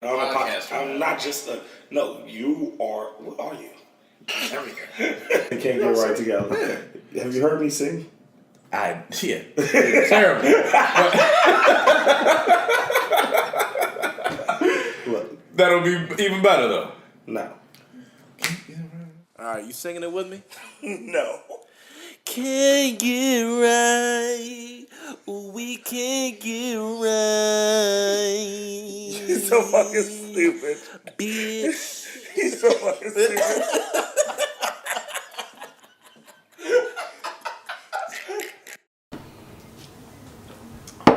I'm not just a. No, you are. What are you? Everything. They can't get right together. Have you heard me sing? Yeah. Terrible. Look. That'll be even better though. No. Alright, you singing it with me? No. Can't get right. We can't get right. He's so fucking stupid. Bitch. He's so fucking stupid.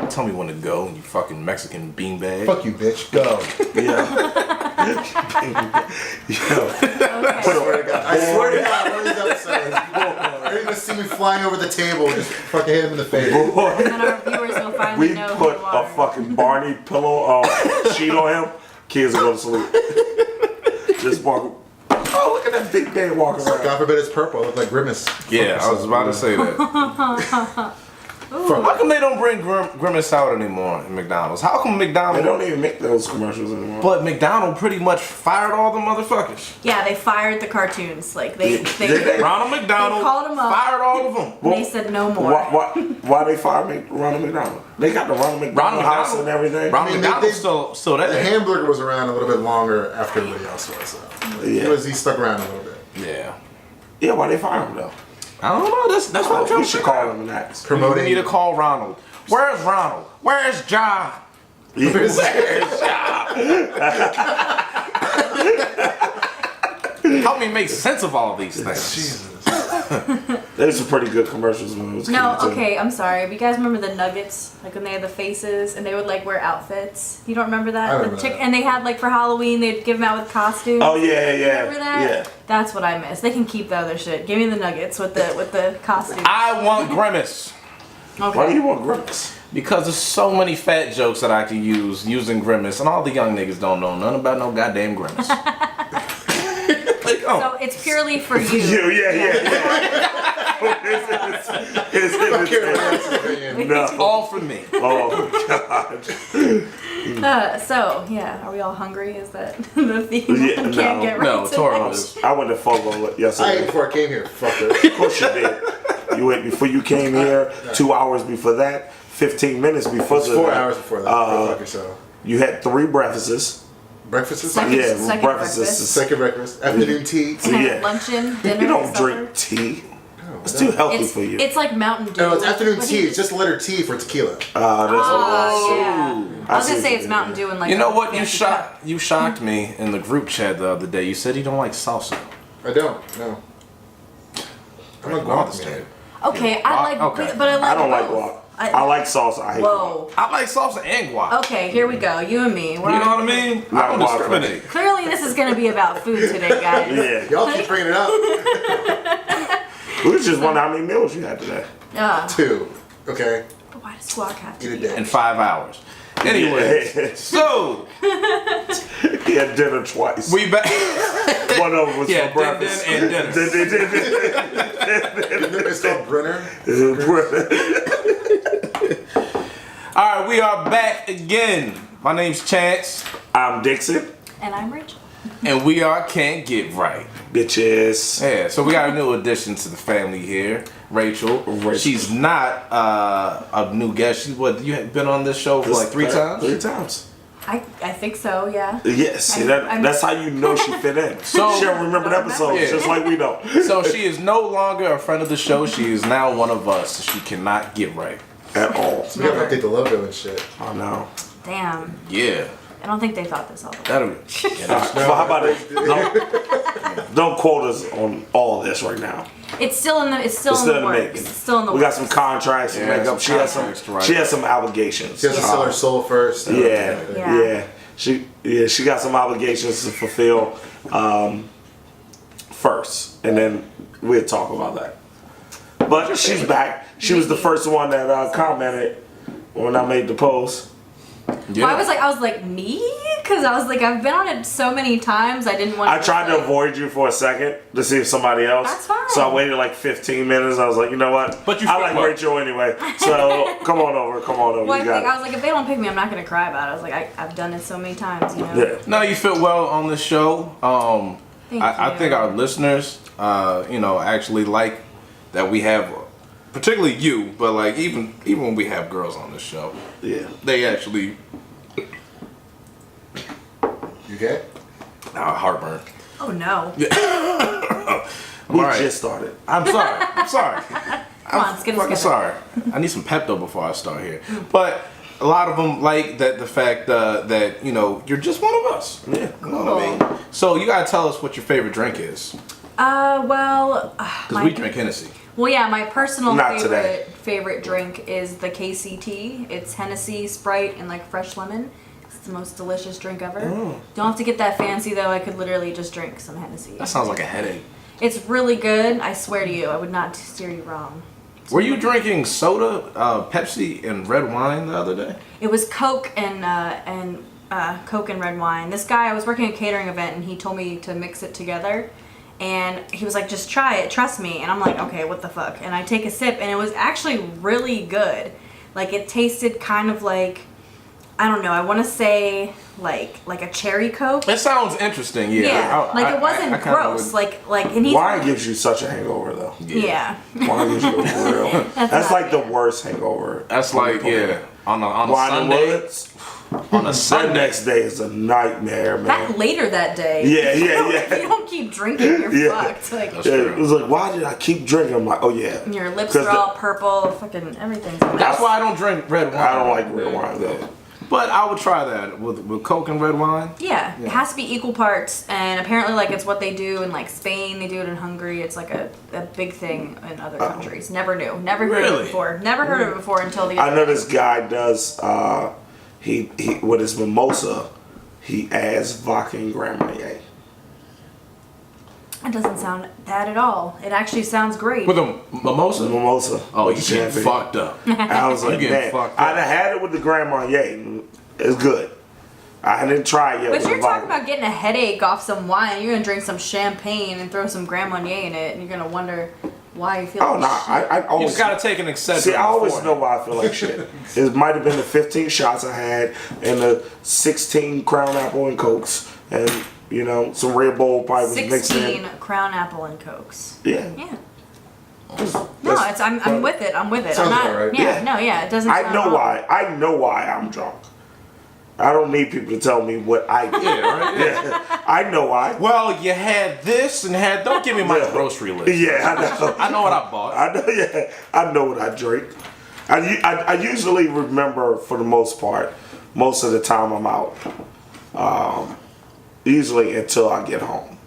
Tell me when to go, you fucking Mexican beanbag. Fuck you, bitch. Go. Yeah. Yo. I swear to God, one of these episodes, you're gonna see me flying over the table, just fucking hit him in the face. Boy, And then our viewers will finally we know who put you a are. fucking Barney pillow sheet on him. Kids will go to sleep. Just walk. Oh, look at that big man walking around. God forbid it's purple. It look like Grimace. Yeah, I was about to say that. How come they don't bring Grimace out anymore in McDonald's? How come McDonald's... They don't even make those commercials anymore. But McDonald's pretty much fired all the motherfuckers. Yeah, they fired the cartoons. Like they Ronald McDonald called him up. fired all of them. and they said no more. Why they fired Ronald McDonald? They got the Ronald McDonald house and everything. Ronald McDonald's still there. The hamburger was around a little bit longer after everybody else was. So. Yeah. He stuck around a little bit. Yeah. Yeah, why they fire him though? I don't know. That's what I'm trying We to should figure call out. him and ask. We need to call Ronald. Where's Ronald? Where's John? Yeah. Where's John? Help me make sense of all these things. Jesus. There's some pretty good commercials when it was No, kids, too. okay, I'm sorry. But you guys remember the Nuggets? Like when they had the faces and they would like wear outfits. You don't remember that? I remember that. And they had like for Halloween they'd give them out with costumes. Oh yeah, yeah. Remember that? Yeah. That's what I miss. They can keep the other shit. Give me the Nuggets with the costumes. I want Grimace. Okay. Why do you want Grimace? Because there's so many fat jokes that I can use using Grimace, and all the young niggas don't know nothing about no goddamn Grimace. Like, oh. So it's purely for you. Yeah. It's all for me. Oh God. So yeah, are we all hungry? Is that the theme? Yeah, Can't no. get right No, today? Toro is. I went to Fogo I ate yesterday. before I came here, fucker. Of course you did. You went before you came here. 2 hours before that. 15 minutes before It's 4 hours before that. Go fuck yourself. You had 3 breakfast. Breakfast is Second- Yeah, second breakfast. breakfast. second breakfast. Afternoon tea. Yeah. Luncheon, dinner, You don't supper. drink tea. No, It's too healthy It's, for you. it's like Mountain Dew. No, it's afternoon But tea. he- It's just the letter T for tequila. That's yeah. I was see gonna say what it's you Mountain did. Dew and like. You know a what? fancy cup. You shocked me in the group chat the other day. You said you don't like salsa. I don't. No. I'm a guac man. Okay, I like, Okay. but I like. I don't like both. guac. I like salsa. I hate Whoa. I like salsa and guac. Okay, here we go. You and me. You know what I mean? I don't Not guac. discriminate. Clearly, this is gonna be about food today, guys. guac. Yeah. Y'all keep bringing it up. We was just wondering how many meals you had today. 2. Okay. Why does guac have to Eat a be? day. In 5 hours. Anyway, Yeah. so He had dinner twice. we back. One of them was Yeah, for breakfast. din and dinner. It's called Brenner. All right, we are back again. My name's Chance, I'm Dixon. And I'm Rachel. and we are Can't Get Right. Bitches. Yeah, so we got a new addition to the family here, Rachel. She's not a new guest. She's what? You have been on this show for like 3 times. 3 times. I think so. Yeah. Yes, I'm- that's how you know she fit in. So- she don't remember the episodes, Yeah. just like we don't. So she is no longer a friend of the show. She is now one of us. She cannot get right. At all. We gotta update the logo and shit. Oh no. Damn. Yeah, I don't think they thought this all the way. that'll. Yeah, that's, Well, how about it? Don't quote us on all this right now. It's still in the. It's still It's in still the in the works. making. It's still in the We works. got some contracts to Yeah, make up. some contracts to write She has up. some obligations. She has to sell her soul first. Yeah, Yeah. yeah. She got some obligations to fulfill first, and then we'll talk about that. But she's back. She was the first one that commented when I made the post. yeah. Well, I was like, me? Because I was like, I've been on it so many times, I didn't want to. I tried to avoid you for a second to see if somebody else. That's fine. So I waited like 15 minutes. I was like, you know what? But you I like fit well. Rachel anyway. So come on over. Well, You got I was like, if they don't pick me, I'm not going to cry about it. I was like, I've done it so many times, you know? Yeah. No, you fit well on this show. Thank I you. think our listeners, actually like that we have, particularly you, but like even when we have girls on this show, Yeah. they actually You okay? heartburn. Oh, no. We All right. just started. I'm sorry. Come on, let's get it fucking together. sorry. I need some Pepto before I start here. But a lot of them like the fact that you're just one of us. Yeah. You know what I mean? So you gotta tell us what your favorite drink is, because we drink Hennessy. Well, yeah, my personal Not today. favorite drink is the KCT. It's Hennessy, Sprite, and like fresh lemon. It's the most delicious drink ever. Don't have to get that fancy though. I could literally just drink some Hennessy. That sounds like a headache. It's really good. I swear to you, I would not steer you wrong. Were you drinking soda, Pepsi, and red wine the other day? It was Coke and Coke and red wine. This guy, I was working a catering event, and he told me to mix it together. And he was like, just try it, trust me. And I'm like, okay, what the fuck? And I take a sip, and it was actually really good. Like, it tasted kind of like, I don't know, I want to say like a cherry Coke. It sounds interesting, yeah. It wasn't I kinda gross. would- And he Wine gives you such a hangover though. yeah. Wine gives you a real. That's not like the worst hangover. That's like, yeah, on a Wine and Sunday. Woods. On a The Sunday. next day is a nightmare, man. That later that day. Yeah, If yeah. you don't keep drinking, you're Yeah. fucked. Like, That's Yeah, true. it was like, why did I keep drinking? I'm like, oh yeah. your lips 'Cause are all purple. Fucking everything's. That's why I don't drink red wine. I don't like red wine though. But I would try that with Coke and red wine. Yeah, it has to be equal parts, and apparently, like, it's what they do in like Spain. They do it in Hungary. It's like a big thing in other countries. Never knew. Never heard of Really? it before. Never heard of it before until the. I know this guy does. He with his mimosa, he adds vodka and Grand Marnier. It doesn't sound bad at all. It actually sounds great. With a mimosa? Mimosa. Oh, with you the getting champagne. fucked up. I was like, You getting man, fucked I'd up. have had it with the Grand Marnier. It's good. I didn't try it yet. But with you're the talking vodka. about getting a headache off some wine. You're gonna drink some champagne and throw some Grand Marnier in it, and you're gonna wonder why you feel. Oh no, shit. I You always just gotta take an Excedrin. see. I always before. know why I feel like shit. It might have been the 15 shots I had and the 16 Crown Apple and Cokes and some Red Bull probably was mixed 16 in. Crown Apple and Cokes. Yeah. Yeah. No, I'm with it. I'm with it. Sounds I'm not. about right. Yeah, Yeah. no, yeah, it doesn't. I sound know wrong. why. I know why I'm drunk. I don't need people to tell me what I do. Yeah, right? Yeah. I know why. Well, you had this and had. Don't give me my Yeah. grocery list. Yeah, I know. I know what I bought. I know. Yeah, I know what I drink. I usually remember for the most part. Most of the time I'm out. Usually until I get home,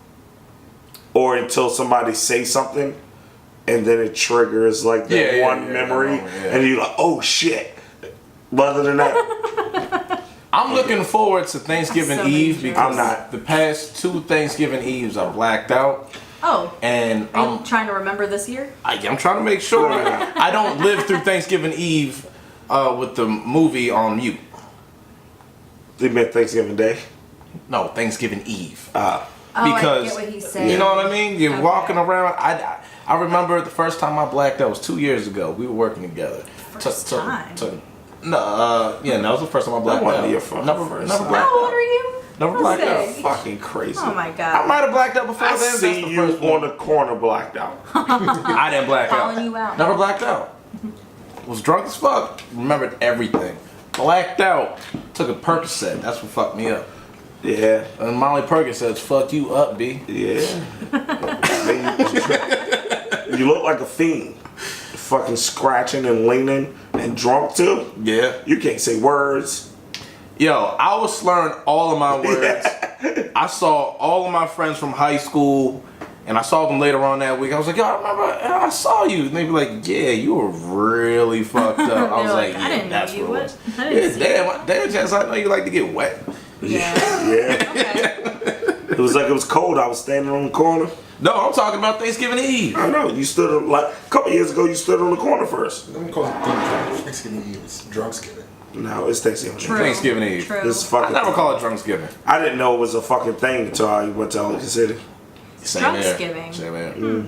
or until somebody says something, and then it triggers like that one memory, yeah. and you're like, oh shit. But other than that, I'm looking forward to Thanksgiving So many Eve drinks. because I'm not. the past 2 Thanksgiving Eves I blacked out, Oh, and are you trying to remember this year? I'm trying to make sure I don't live through Thanksgiving Eve with the movie on mute. they meant Thanksgiving Day. No, Thanksgiving Eve. Oh, Because I get what he's saying. you know what I mean. You're Okay. walking around. I remember the first time I blacked out was 2 years ago. We were working together. First time? No, that was the first time I blacked wasn't out. your fucking Never first blacked time. How old out. are you? Never What's blacked that? out. Fucking crazy. Oh my I god. might have blacked out before I then. That's see the you first one. on the corner blacked out. I didn't black out. Calling you out. Never blacked out. Was drunk as fuck. Remembered everything. Blacked out. Took a Percocet. That's what fucked me up. Yeah. And Molly Percocet's fuck you up, B. Yeah. You look like a fiend. Fucking scratching and leaning and drunk too. Yeah. You can't say words. Yo, I was slurring all of my words. I saw all of my friends from high school, and I saw them later on that week. I was like, yo, I remember I saw you. And they'd be like, yeah, you were really fucked up. I was They're like, like, yeah, I didn't know that's you. what it was. What? I didn't see Damn, Jess, I know you like to get wet. Yeah. Yeah. Okay. It was like it was cold. I was standing on the corner. No, I'm talking about Thanksgiving Eve. I know. You stood like a couple years ago. You stood on the corner first. Don't call it Thanksgiving Eve. It's Drunksgiving. No, it's Thanksgiving. True. Thanksgiving Eve. True. It's fucking. I never call it Drunksgiving. I didn't know it was a fucking thing until I went to Oklahoma City. Same Drunksgiving. here. Same here.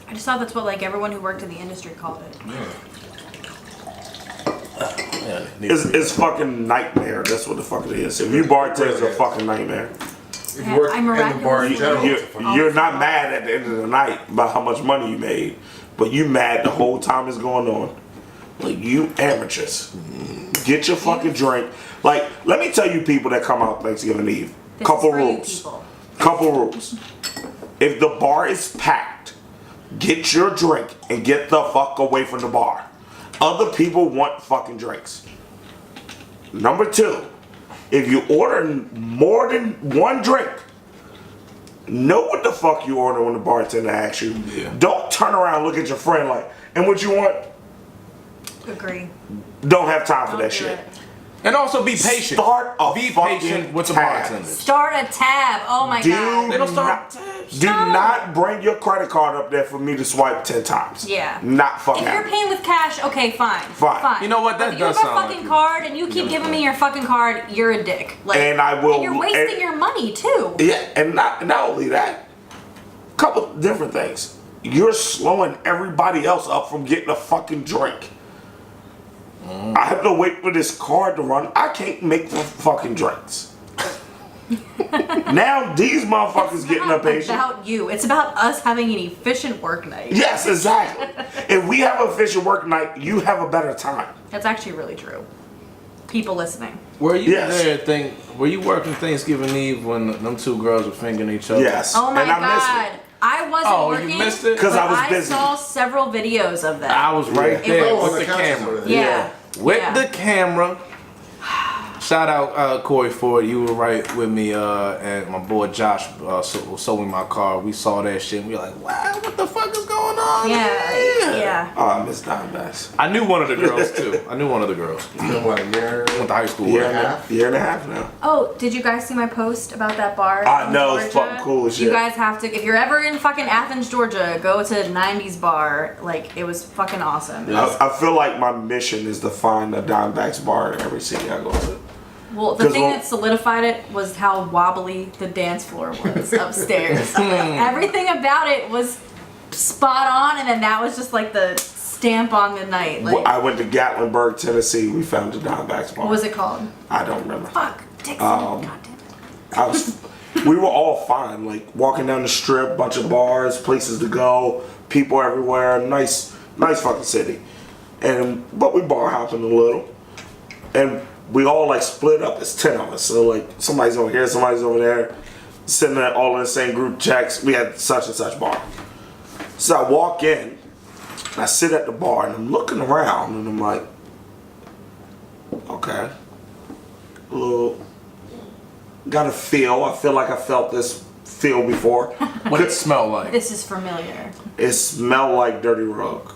I just thought that's what like everyone who worked in the industry called it. Yeah, It's fucking nightmare. That's what the fuck it is. If you bartend, it's a fucking nightmare. If you work I'm in the bar in miraculously general, You're, it's a fucking- you're not mad at the end of the night about how much money you made, but you mad the whole time it's going on. Like, you amateurs. Get your fucking drink. Like, let me tell you people that come out Thanksgiving Eve. This Couple is for you rules. people. Couple rules. If the bar is packed, get your drink and get the fuck away from the bar. Other people want fucking drinks. Number two, if you order more than one drink, know what the fuck you order when the bartender asks you. Yeah. Don't turn around and look at your friend like, and what you want? Agree. Don't have time for Don't that do shit. it. And also be patient. Start a Be fucking patient with the tab. bartenders. Start a tab. Oh my god. They don't start not, tabs. do No. not bring your credit card up there for me to swipe 10 times. Yeah. Not fucking If you're happening. paying with cash, okay, fine. Fine. You know what? That But you does have a sound like fucking you. card and you keep giving me your fucking card, you're a dick. Like, And I will- And you're wasting and- your money too. Yeah, and not only that, couple different things. You're slowing everybody else up from getting a fucking drink. I have to wait for this card to run. I can't make the fucking drinks. Now these motherfuckers It's getting not impatient. about you. It's about us having an efficient work night. Yes, exactly. If we have a efficient work night, you have a better time. That's actually really true. People listening. Were you Yes. there? Were you working Thanksgiving Eve when them two girls were fingering each other? Yes. Oh my and I missed god. it. I wasn't Oh, you working. missed it? 'Cause I was but busy. I saw several videos of that. I was right Yeah. there was- with the couches camera. over there. yeah. With Yeah. the camera. Shout out Corey Ford. You were right with me and my boy Josh sold me my car. We saw that shit and we were like, wow, what the fuck is going on? Yeah. Oh, I missed Diamondbacks. I knew one of the girls too. I knew one of the girls. It's been what, a year? Went to high school Year with and, her. year and a half now. Oh, did you guys see my post about that bar? I in know, it's Georgia? fucking cool as You shit. guys have to, if you're ever in fucking Athens, Georgia, go to 90s bar. Like, it was fucking awesome. I feel like my mission is to find a Diamondbacks bar in every city I go to. Well, the 'Cause thing well- that solidified it was how wobbly the dance floor was upstairs. Everything about it was spot on, and then that was just like the stamp on the night. Like, I went to Gatlinburg, Tennessee. We found the Diamondbacks bar. what was it called? I don't remember. Fuck, Dixon. Um, God damn it. I was, we were all fine, like walking down the strip, bunch of bars, places to go, people everywhere, nice fucking city. But we bar hopping a little, and we all like split up. It's 10 of us, so like somebody's over here, somebody's over there, sitting there all in the same group checks. We had such and such bar. So I walk in, and I sit at the bar, and I'm looking around, and I'm like, okay, a little. Got a feel. I feel like I felt this feel before. What it smelled like. This is familiar. It smelled like dirty rug.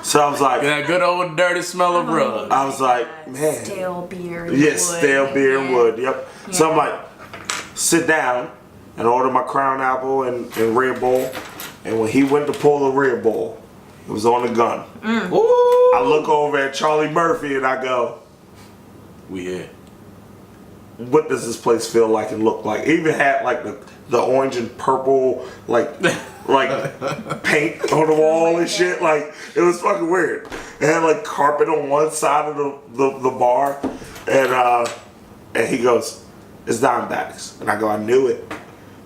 So I was like, That good old dirty smell of rug. I was like, man. Stale beer. And Yes, wood. stale beer and Yeah. wood. Yep. So I'm Yeah. like, sit down and order my Crown Apple and Red Bull. And when he went to pull the Red Bull, it was on the gun. Ooh. I look over at Charlie Murphy and I go, We here. what does this place feel like and look like? It even had like the orange and purple like paint on the wall and shit. Like it was fucking weird. It had like carpet on one side of the bar, and he goes, "It's Diamondbacks," and I go, "I knew it."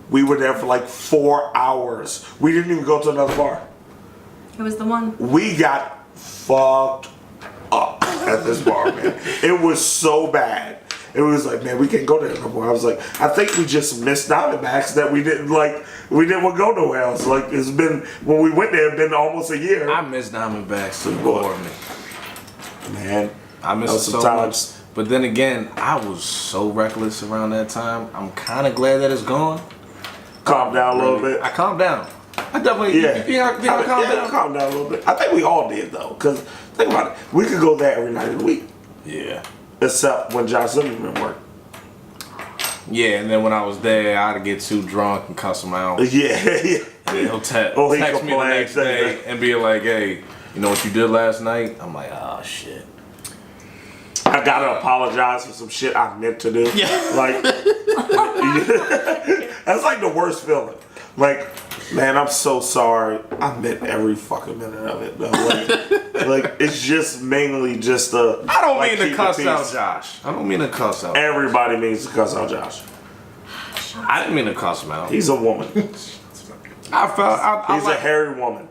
We were there for like 4 hours. We didn't even go to another bar. It was the one. We got fucked up at this bar, man. It was so bad. It was like, man, we can't go there no more. I was like, I think we just missed Diamondbacks that we didn't want to go nowhere else. Like it's been when we went there, it's been almost a year. I miss Diamondbacks to the core of me. Man, I miss that it was so sometimes- much. But then again, I was so reckless around that time. I'm kind of glad that it's gone. Calm down a little bit. I calmed down. I definitely, Yeah, calm down. calm down a little bit. I think we all did though, because think about it. We could go there every night of the week, Yeah. except when Josh Zimmerman worked. Yeah, and then when I was there, I'd get too drunk and cuss him out. Yeah, yeah. And he'll Oh, he text me the complained, next day and be like, hey, you know what you did last night? I'm like, oh, shit. I gotta apologize for some shit I meant to do. Yeah. Like, that's like the worst feeling. Like, man, I'm so sorry. I meant every fucking minute of it. Though. Like, it's just mainly just a. I don't like, mean to keep cuss the out peace. Josh. I don't mean to cuss out. Everybody means to cuss out Josh. I didn't mean to cuss him out. He's a woman. I felt. He's a hairy woman.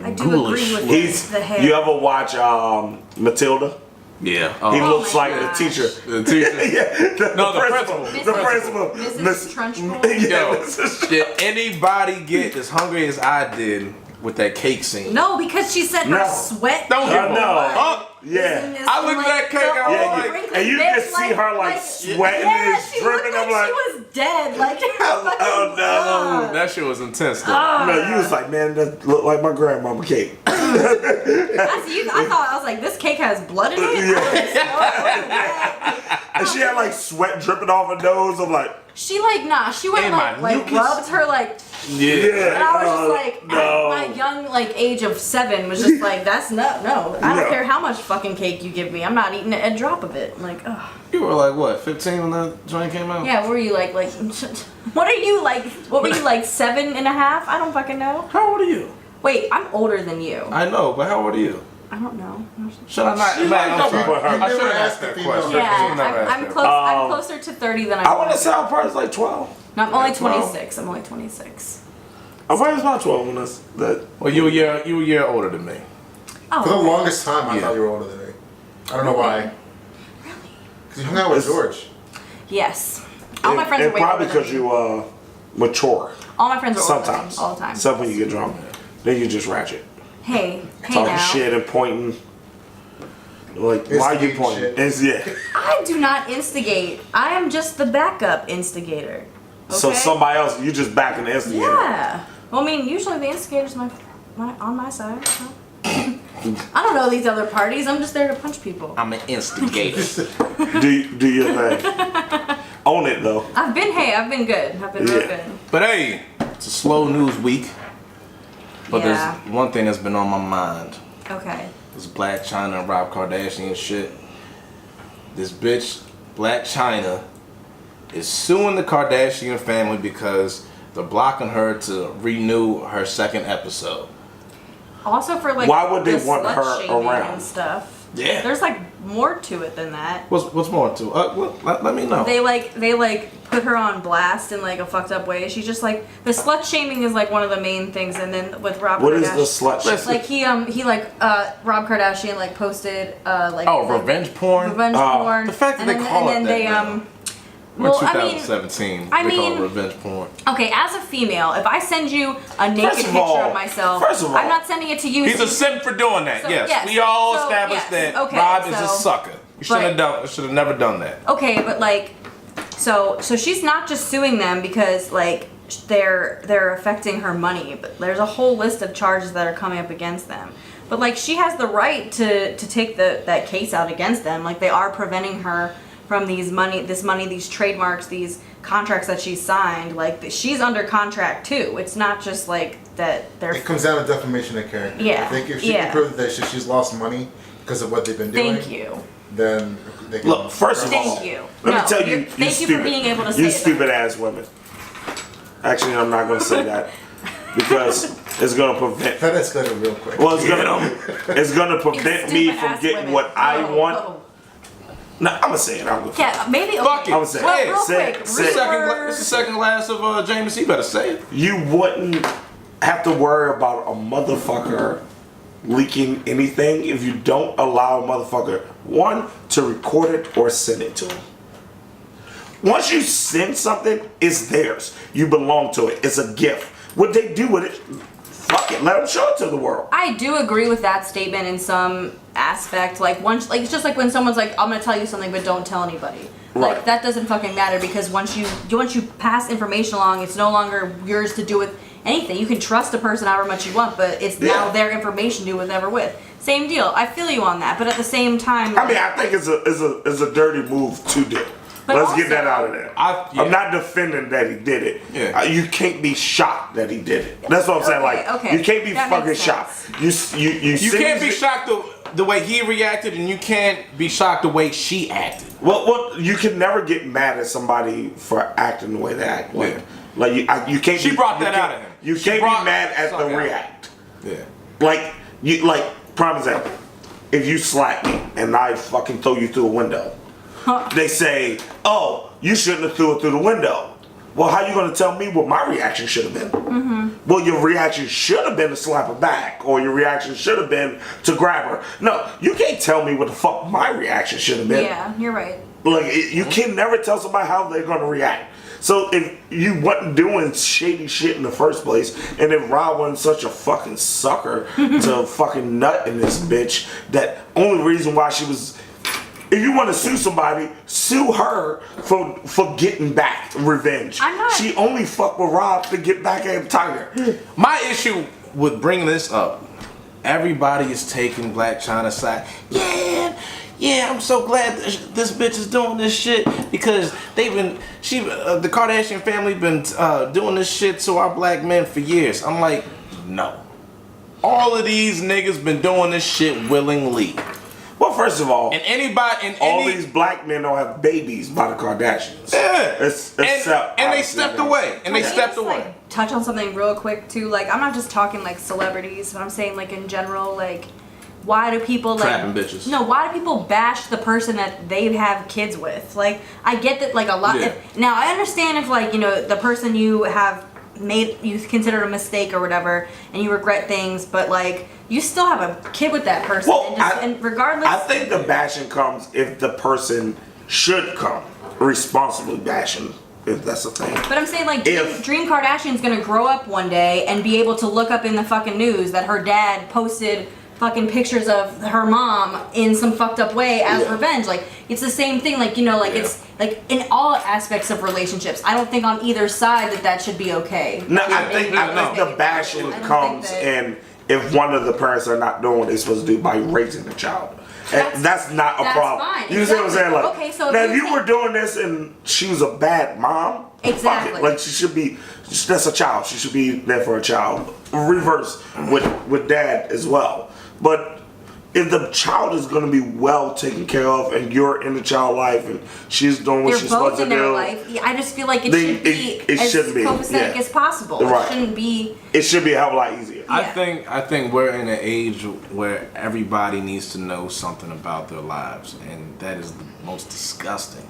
I do agree with He's. the hair. You ever watch Matilda? Yeah. He Oh, looks my like gosh. the teacher. the teacher. Yeah, No, the principal. The principal. Mrs. Trunchbull? Yeah, Yo, Mrs. did anybody get as hungry as I did with that cake scene? No, because she said her No. sweat. Don't give I a know. fuck. Yeah. I looked at that cake, I was Yeah, like- and you can see her like sweating and it's she dripping. looked like I'm like, she was dead. Like, oh no. That shit was intense though. No, you was like, man, that looked like my grandmama cake. I thought, I was like, this cake has blood in it? Yeah. And she had like sweat dripping off her nose. I'm like, She went And my like mucus. rubbed her like, yeah. and I was just like, no. my young like age of 7 was just like, that's no. I don't No. care how much fucking cake you give me. I'm not eating a drop of it. I'm like, ugh. You were like what, 15 when that joint came out? Yeah, what were you like, what are you like, what were you like 7 and a half? I don't fucking know. How old are you? Wait, I'm older than you. I know, but how old are you? I don't know. Should I not? She's Man, like I'm double sorry. her. I should never have asked asked that the question. female. I should've never Yeah, asked I'm that close. question. I'm closer to 30 than I I want to was. say I'm probably like 12. No, I'm only 12. 26. I'm only 26. I'm probably about 12 when that's that. Well, you were a year older than me. Oh, For the okay. longest time, I Yeah. thought you were older than me. I don't know why. Really? Because you hung out with It's- George. Yes. All my friends and are way probably older than because me. you mature. All my friends are older than me, Sometimes. all the time. Except when you get drunk. Then you just ratchet. Hey Talking now. shit and pointing. Like, why you Instigating pointing? shit. It's, yeah. I do not instigate. I am just the backup instigator. Okay? So somebody else, you just backing the instigator. Yeah. Well, I mean, usually the instigator's on my side. So. I don't know these other parties. I'm just there to punch people. I'm an instigator. Do your thing. Own it though. I've been good. I've been real Yeah. good. But hey, it's a slow news week. But Yeah. there's one thing that's been on my mind. Okay. This Black China and Rob Kardashian shit. This bitch, Black China, is suing the Kardashian family because they're blocking her to renew her second episode. Also for like Why would they the want slut her shaming around? and stuff. Yeah. There's like more to it than that. What's more to it? Let me know. They put her on blast in like a fucked up way. She's just like the slut shaming is like one of the main things, and then with Rob What Kardashian, is the slut shit? like he Rob Kardashian like posted like Revenge porn? revenge porn. The fact that and they then, call and it then that they now. well, We're I mean, 2017. I they call mean- it revenge porn. okay, as a female, if I send you a naked First of picture all- of myself, first of all- I'm not sending it to you. He's so a simp for doing that. So, yes. yes. We all So, established yes. that Okay, Rob is a so- sucker. You should have never done that. Okay, but like, so she's not just suing them because like they're affecting her money, but there's a whole list of charges that are coming up against them. But like, she has the right to take that case out against them. Like, they are preventing her from this money, these trademarks, these contracts that she's signed. Like, she's under contract too. It's not just like that they're. It comes down to defamation of character. Yeah, I think if she yeah. can prove that she's lost money because of what they've been doing, Thank you. then they can. Look, first of Thank all, you. let No, me tell you, you're- thank you for stupid, being able to say you it stupid that ass women. Actually, I'm not gonna say that because it's gonna prevent. That escalated real quick. Well, it's gonna prevent me from Stupid-ass getting women. what I Whoa, want. whoa. No, I'm gonna say it. I'm gonna. Yeah, maybe. Fuck it. I would say, Well, hey, real say it, quick, say it. It's the second glass of Jameson. You better say it. You wouldn't have to worry about a motherfucker leaking anything if you don't allow a motherfucker, one, to record it or send it to him. Once you send something, it's theirs. You belong to it. It's a gift. What they do with it, fuck it. Let them show it to the world. I do agree with that statement in some aspect. Like once, like it's just like when someone's like, "I'm gonna tell you something, but don't tell anybody." Right. Like that doesn't fucking matter because once you pass information along, it's no longer yours to do with anything. You can trust a person however much you want, but it's now Yeah. their information to do whatever with. Same deal. I feel you on that, but at the same time, I mean, I think it's a dirty move to do. But Let's get also- that out of there. Yeah. I'm not defending that he did it. Yeah. You can't be shocked that he did it. That's what I'm saying. Okay, Like, okay. you can't be That fucking makes shocked. sense. You You send can't be this- shocked. the way he reacted, and you can't be shocked the way she acted. Well, you can never get mad at somebody for acting the way they act. Like, Yeah. you can't. She brought that out of him. You She can't brought be mad at the something out. react. Yeah. Like prime example. If you slap me and I fucking throw you through a window, they say, "Oh, you shouldn't have threw it through the window." Well, how you gonna tell me what my reaction should have been? Mm-hmm. Well, your reaction should have been to slap her back, or your reaction should have been to grab her. No, you can't tell me what the fuck my reaction should have been. Yeah, you're right. Like, you can never tell somebody how they're gonna react. So if you wasn't doing shady shit in the first place, and if Rob wasn't such a fucking sucker to fucking nut in this bitch, that only reason why she was. If you want to sue somebody, sue her for getting back revenge. I'm not. She only fucked with Rob to get back at Tiger. My issue with bringing this up, everybody is taking Black China's side. Yeah, I'm so glad this bitch is doing this shit because the Kardashian family been doing this shit to our black men for years. I'm like, no. All of these niggas been doing this shit willingly. Well, first of all, these black men don't have babies by the Kardashians. Yeah. And they stepped away. And they Can I stepped just, away. like, touch on something real quick too. Like, I'm not just talking like celebrities, but I'm saying like in general, like, why do people like Trapping bitches. No, why do people bash the person that they have kids with? Like, I get that like a lot. Yeah. Now I understand if like the person you have you considered a mistake or whatever, and you regret things, but like you still have a kid with that person. Well, and regardless, I think the bashing comes if the person should come responsibly bashing, if that's a thing. But I'm saying like Dream Kardashian's gonna grow up one day and be able to look up in the fucking news that her dad posted fucking pictures of her mom in some fucked up way as revenge. Like, it's the same thing. Like, it's like in all aspects of relationships. I don't think on either side that should be okay. No, I think the bashing comes in if one of the parents are not doing what they're supposed to do by raising the child. That's not a problem. Fine. You see what I'm saying? Like, okay, so now if you were doing this and she was a bad mom, exactly. Like, she should be. That's a child. She should be there for a child. Reverse with dad as well. But if the child is going to be well taken care of, and you're in the child life, and she's doing what she's supposed to do, they're both in their life. I just feel like it should be as copacetic as possible. Right. It shouldn't be. It should be a hell of a lot easier. I think we're in an age where everybody needs to know something about their lives, and that is the most disgusting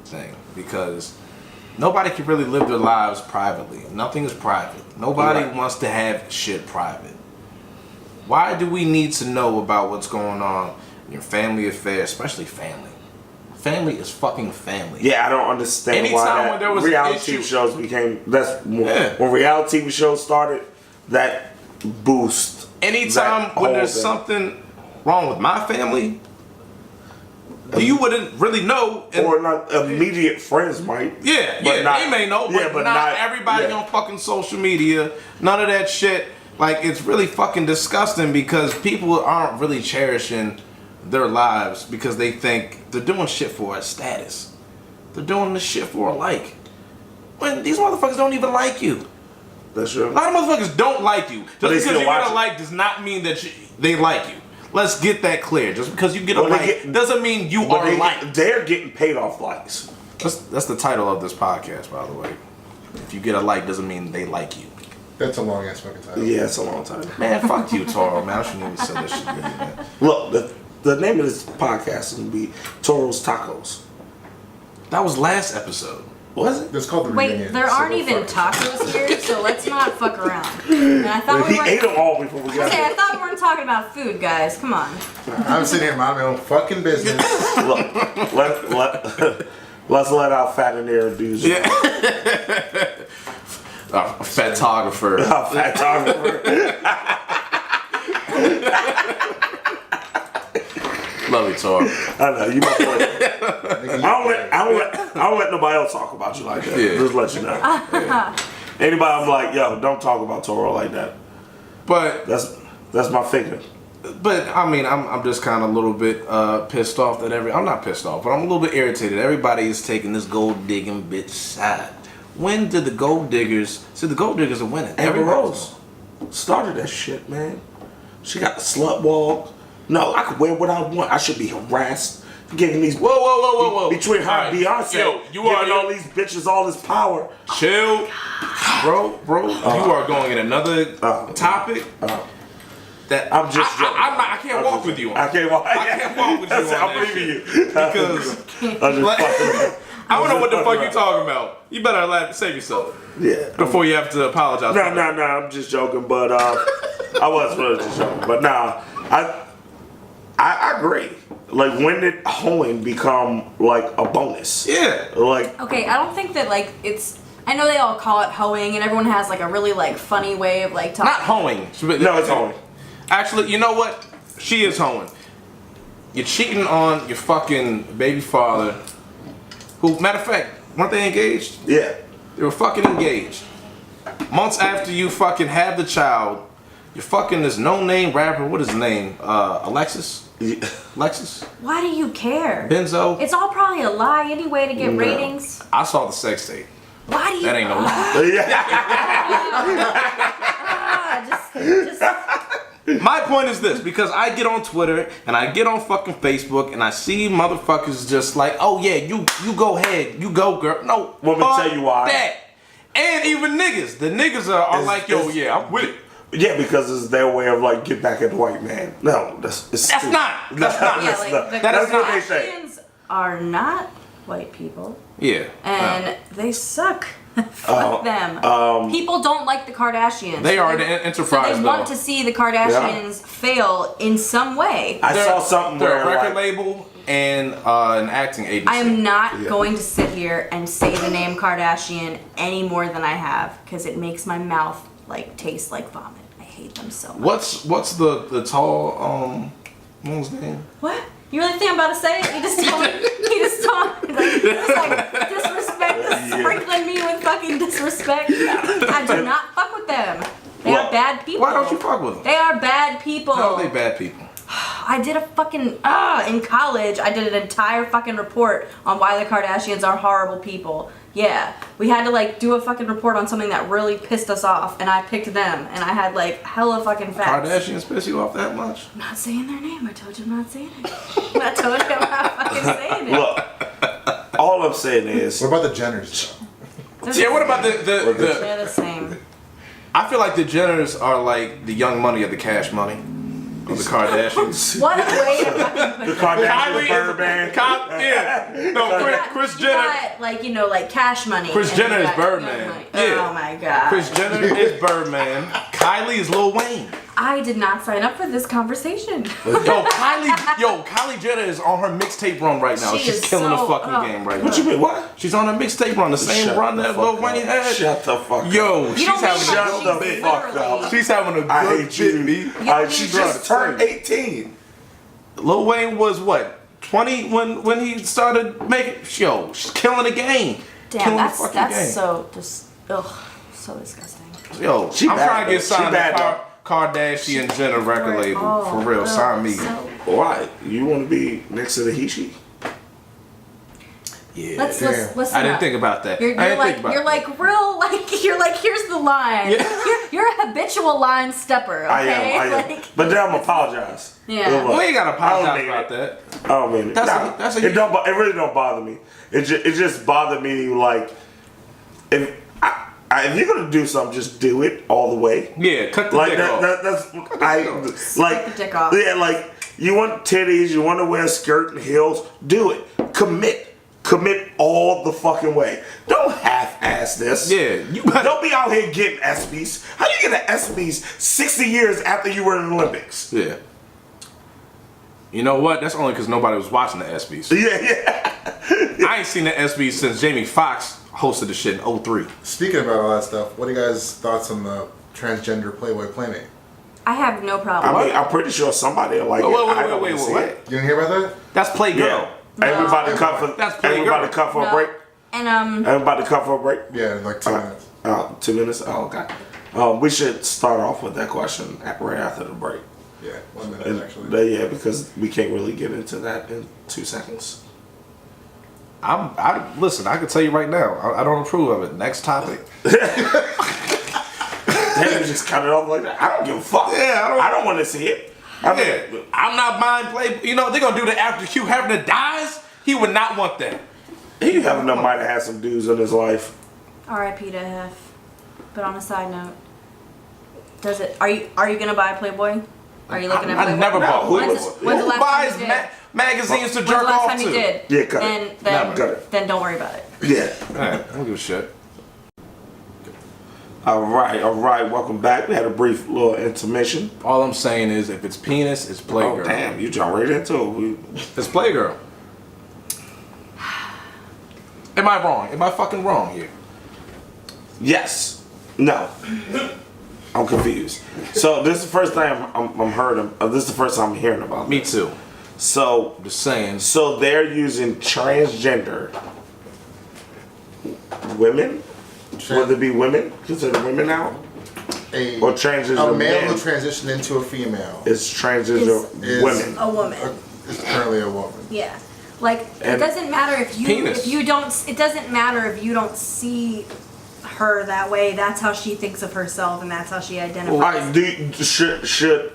thing, because nobody can really live their lives privately. Nothing is private. Nobody wants to have shit private. Why do we need to know about what's going on in your family affairs, especially family? Family is fucking family. Yeah, I don't understand why when there was reality TV shows became. When reality TV shows started, that boost. Anytime when there's something wrong with my family, you wouldn't really know. Or not immediate friends might. Yeah, they may know, but not everybody on fucking social media. None of that shit. Like, it's really fucking disgusting because people aren't really cherishing their lives because they think they're doing shit for a status. They're doing this shit for a like. When these motherfuckers don't even like you. That's true. A lot of motherfuckers don't like you. Just because you get a like does not mean that they like you. Let's get that clear. Just because you get a like doesn't mean you are liked. They're getting paid off likes. That's the title of this podcast, by the way. If you get a like doesn't mean they like you. That's a long ass fucking title. Yeah, it's a long time. Man, fuck you, Toro, man. I shouldn't even say this shit. Man. Look, the name of this podcast is going to be Toro's Tacos. That was last episode. Was it? It's called the Wait, reunion. there aren't even tacos here, so let's not fuck around. And I thought He ate them all before we got I here. thought we weren't talking about food, guys. Come on. I'm sitting here minding my own fucking business. Look, let's let our fat in there dudes. Yeah. A photographer. Our photographer. Love you, Toro. I know you might I don't let nobody else talk about you like that. Yeah. Just let you know. Yeah. Anybody, I'm like, yo, don't talk about Toro like that. But that's my figure. But I mean, I'm just kind of a little bit pissed off that I'm not pissed off, but I'm a little bit irritated. Everybody is taking this gold digging bitch side. When did the gold diggers? See, the gold diggers are winning. Amber Rose started that shit, man. She got the slut walk. No, I could wear what I want. I should be harassed. Getting these Whoa. between her and Beyonce, Yo, you giving are all these bitches all this power. Chill, bro. You are going in another topic. That I'm just joking. I can't walk with you. I can't walk. I can't walk with you. That's it, on I'm that leaving shit. you Because I'm just fucking. I don't know what the fuck you talking about. You better save yourself Yeah. before you have to apologize. No. I'm just joking, but I was really just joking. But nah, I agree. Like, when did hoeing become like a bonus? Yeah. Like, Okay, I don't think that like it's. I know they all call it hoeing, and everyone has like a really like funny way of like talking. Not hoeing. no, it's hoeing. Actually, you know what? She is hoeing. You're cheating on your fucking baby father. Who, matter of fact, weren't they engaged? Yeah. They were fucking engaged. Months after you fucking had the child, you're fucking this no-name rapper. What is his name? Alexis? Alexis? Why do you care? Benzo? It's all probably a lie anyway to get No. ratings. I saw the sex tape. Why do you? That ain't no lie. Yeah. Just. My point is this, because I get on Twitter and I get on fucking Facebook and I see motherfuckers just like, oh yeah, you go ahead, you go girl. No, Want me to tell you why? That. And even niggas. The niggas are like, yo, yeah, I'm with it. Yeah, because it's their way of like get back at the white man. No, that's That's not. That's not. Yeah, like the That is not- they say. Kardashians are not white people, Yeah. and they suck. Fuck them. People don't like the Kardashians. They So are the enterprise, So they want though. to see the Kardashians fail in some way. I saw something They're where a record like, label and an acting agency. I am not going to sit here and say the name Kardashian any more than I have, because it makes my mouth like taste like vomit. I hate them so much. What's the tall what was his name? What? You really think I'm about to say it? You just told me. Like disrespect, just sprinkling me with fucking disrespect. I do not fuck with them. They are bad people. Why don't you fuck with them? They are bad people. How are they bad people? I did a fucking in college. I did an entire fucking report on why the Kardashians are horrible people. Yeah, we had to like do a fucking report on something that really pissed us off, and I picked them, and I had like hella fucking facts. Kardashians piss you off that much? I'm not saying their name. I told you I'm not saying it. I told you I'm not fucking saying it. look, all I'm saying is, What about the Jenners? Yeah, what about the They're the same. I feel like the Jenners are like the Young Money of the Cash Money of the Kardashians. What a way to fucking put the it. Kardashian Birdman. Yeah. No, Kris You Jenner. got, like, you know, like Cash Money. Kris and you Jenner is got Birdman. Young Money. Yeah. Oh my god. Kris Jenner is Birdman. Kylie is Lil Wayne. I did not sign up for this conversation. Kylie Jenner is on her mixtape run right now. She She's is killing the so- fucking game right now. What you mean? What? She's on her mixtape run, the same Shut run the that fuck Lil Wayne up. had. Shut the fuck up. Yo, You she's don't mean having Shut like the she's fuck literally- up. she's having a I good hate you. bit, B. don't She mean just she's turned 18. Lil Wayne was what, 20 when he started making? Yo, she's killing the game. Damn, Killing that's the fucking game. so just so disgusting. Yo, She I'm bad, trying to get though. She signed to bad, Kardashian Jenner record label. For real, sign me. Why? You want to be next to the Hishi? Yeah. Let's listen. I didn't up. think about that. You're I didn't like think about you're that. like real like you're like here's the line. Yeah. You're a habitual line stepper. Okay? I am. Like, But then I'm apologize. Yeah. Look, Well, you gotta apologize I don't mean about it. that. I don't mean it. That's a it don't. It really don't bother me. It just bothered me like if you're gonna do something, just do it all the way. Yeah, cut the Like dick off. that's like the dick off. Yeah, like you want titties, you want to wear a skirt and heels, do it. Commit all the fucking way. Don't half-ass this. Yeah, you better. Don't be out here getting ESPYs. How do you get an ESPYs 60 years after you were in the Olympics? Yeah. You know what? That's only because nobody was watching the ESPYs. Yeah. I ain't seen the ESPYs since Jamie Foxx hosted the shit in 03. Speaking about all that stuff, what are you guys' thoughts on the transgender Playboy Playmate? I have no problem. I mean, I'm pretty sure somebody will like it. I don't Wait, wanna see what? it. You didn't hear about that? That's Playgirl. Yeah. Everybody cut for That's Playgirl. everybody cut for a break. And Everybody cut for a break. Yeah, in like 2 minutes. 2 minutes. Oh, okay. We should start off with that question right after the break. Yeah, 1 minute actually. Yeah, because we can't really get into that in 2 seconds. Listen, I can tell you right now, I don't approve of it. Next topic. Then you just cut it off like that. I don't give a fuck. Yeah, I don't want to see it. Yeah, I'm not buying Playboy. You know, they're gonna do that after Hugh Hefner dies. He would not want that. Hugh Hefner might have had some dudes in his life. R.I.P. to Hef. But on a side note, are you gonna buy Playboy? Are you looking at Playboy? I never bought. When's the last buys time you did? magazines to When's jerk the last off time to? you did? Yeah, cut and it. Then, Cut it. then don't worry about it. Yeah. Alright, I don't give a shit. All right. Welcome back. We had a brief little intermission. All I'm saying is, if it's penis, it's Playgirl. Oh, damn. You jumped right into it. It's Playgirl. Am I wrong? Am I fucking wrong here? Yes. No. I'm confused. So this is the first time I'm heard of. This is the first time I'm hearing about Me this. too. So Just saying. So they're using transgender women. Will there be women? Considered women now? Or transgender a male men? who transitioned into a female It's transgender is women. A woman. is currently a woman. Yeah. Like it And doesn't matter if penis. you don't. It doesn't matter if you don't see her that way. That's how she thinks of herself, and that's how she identifies. Should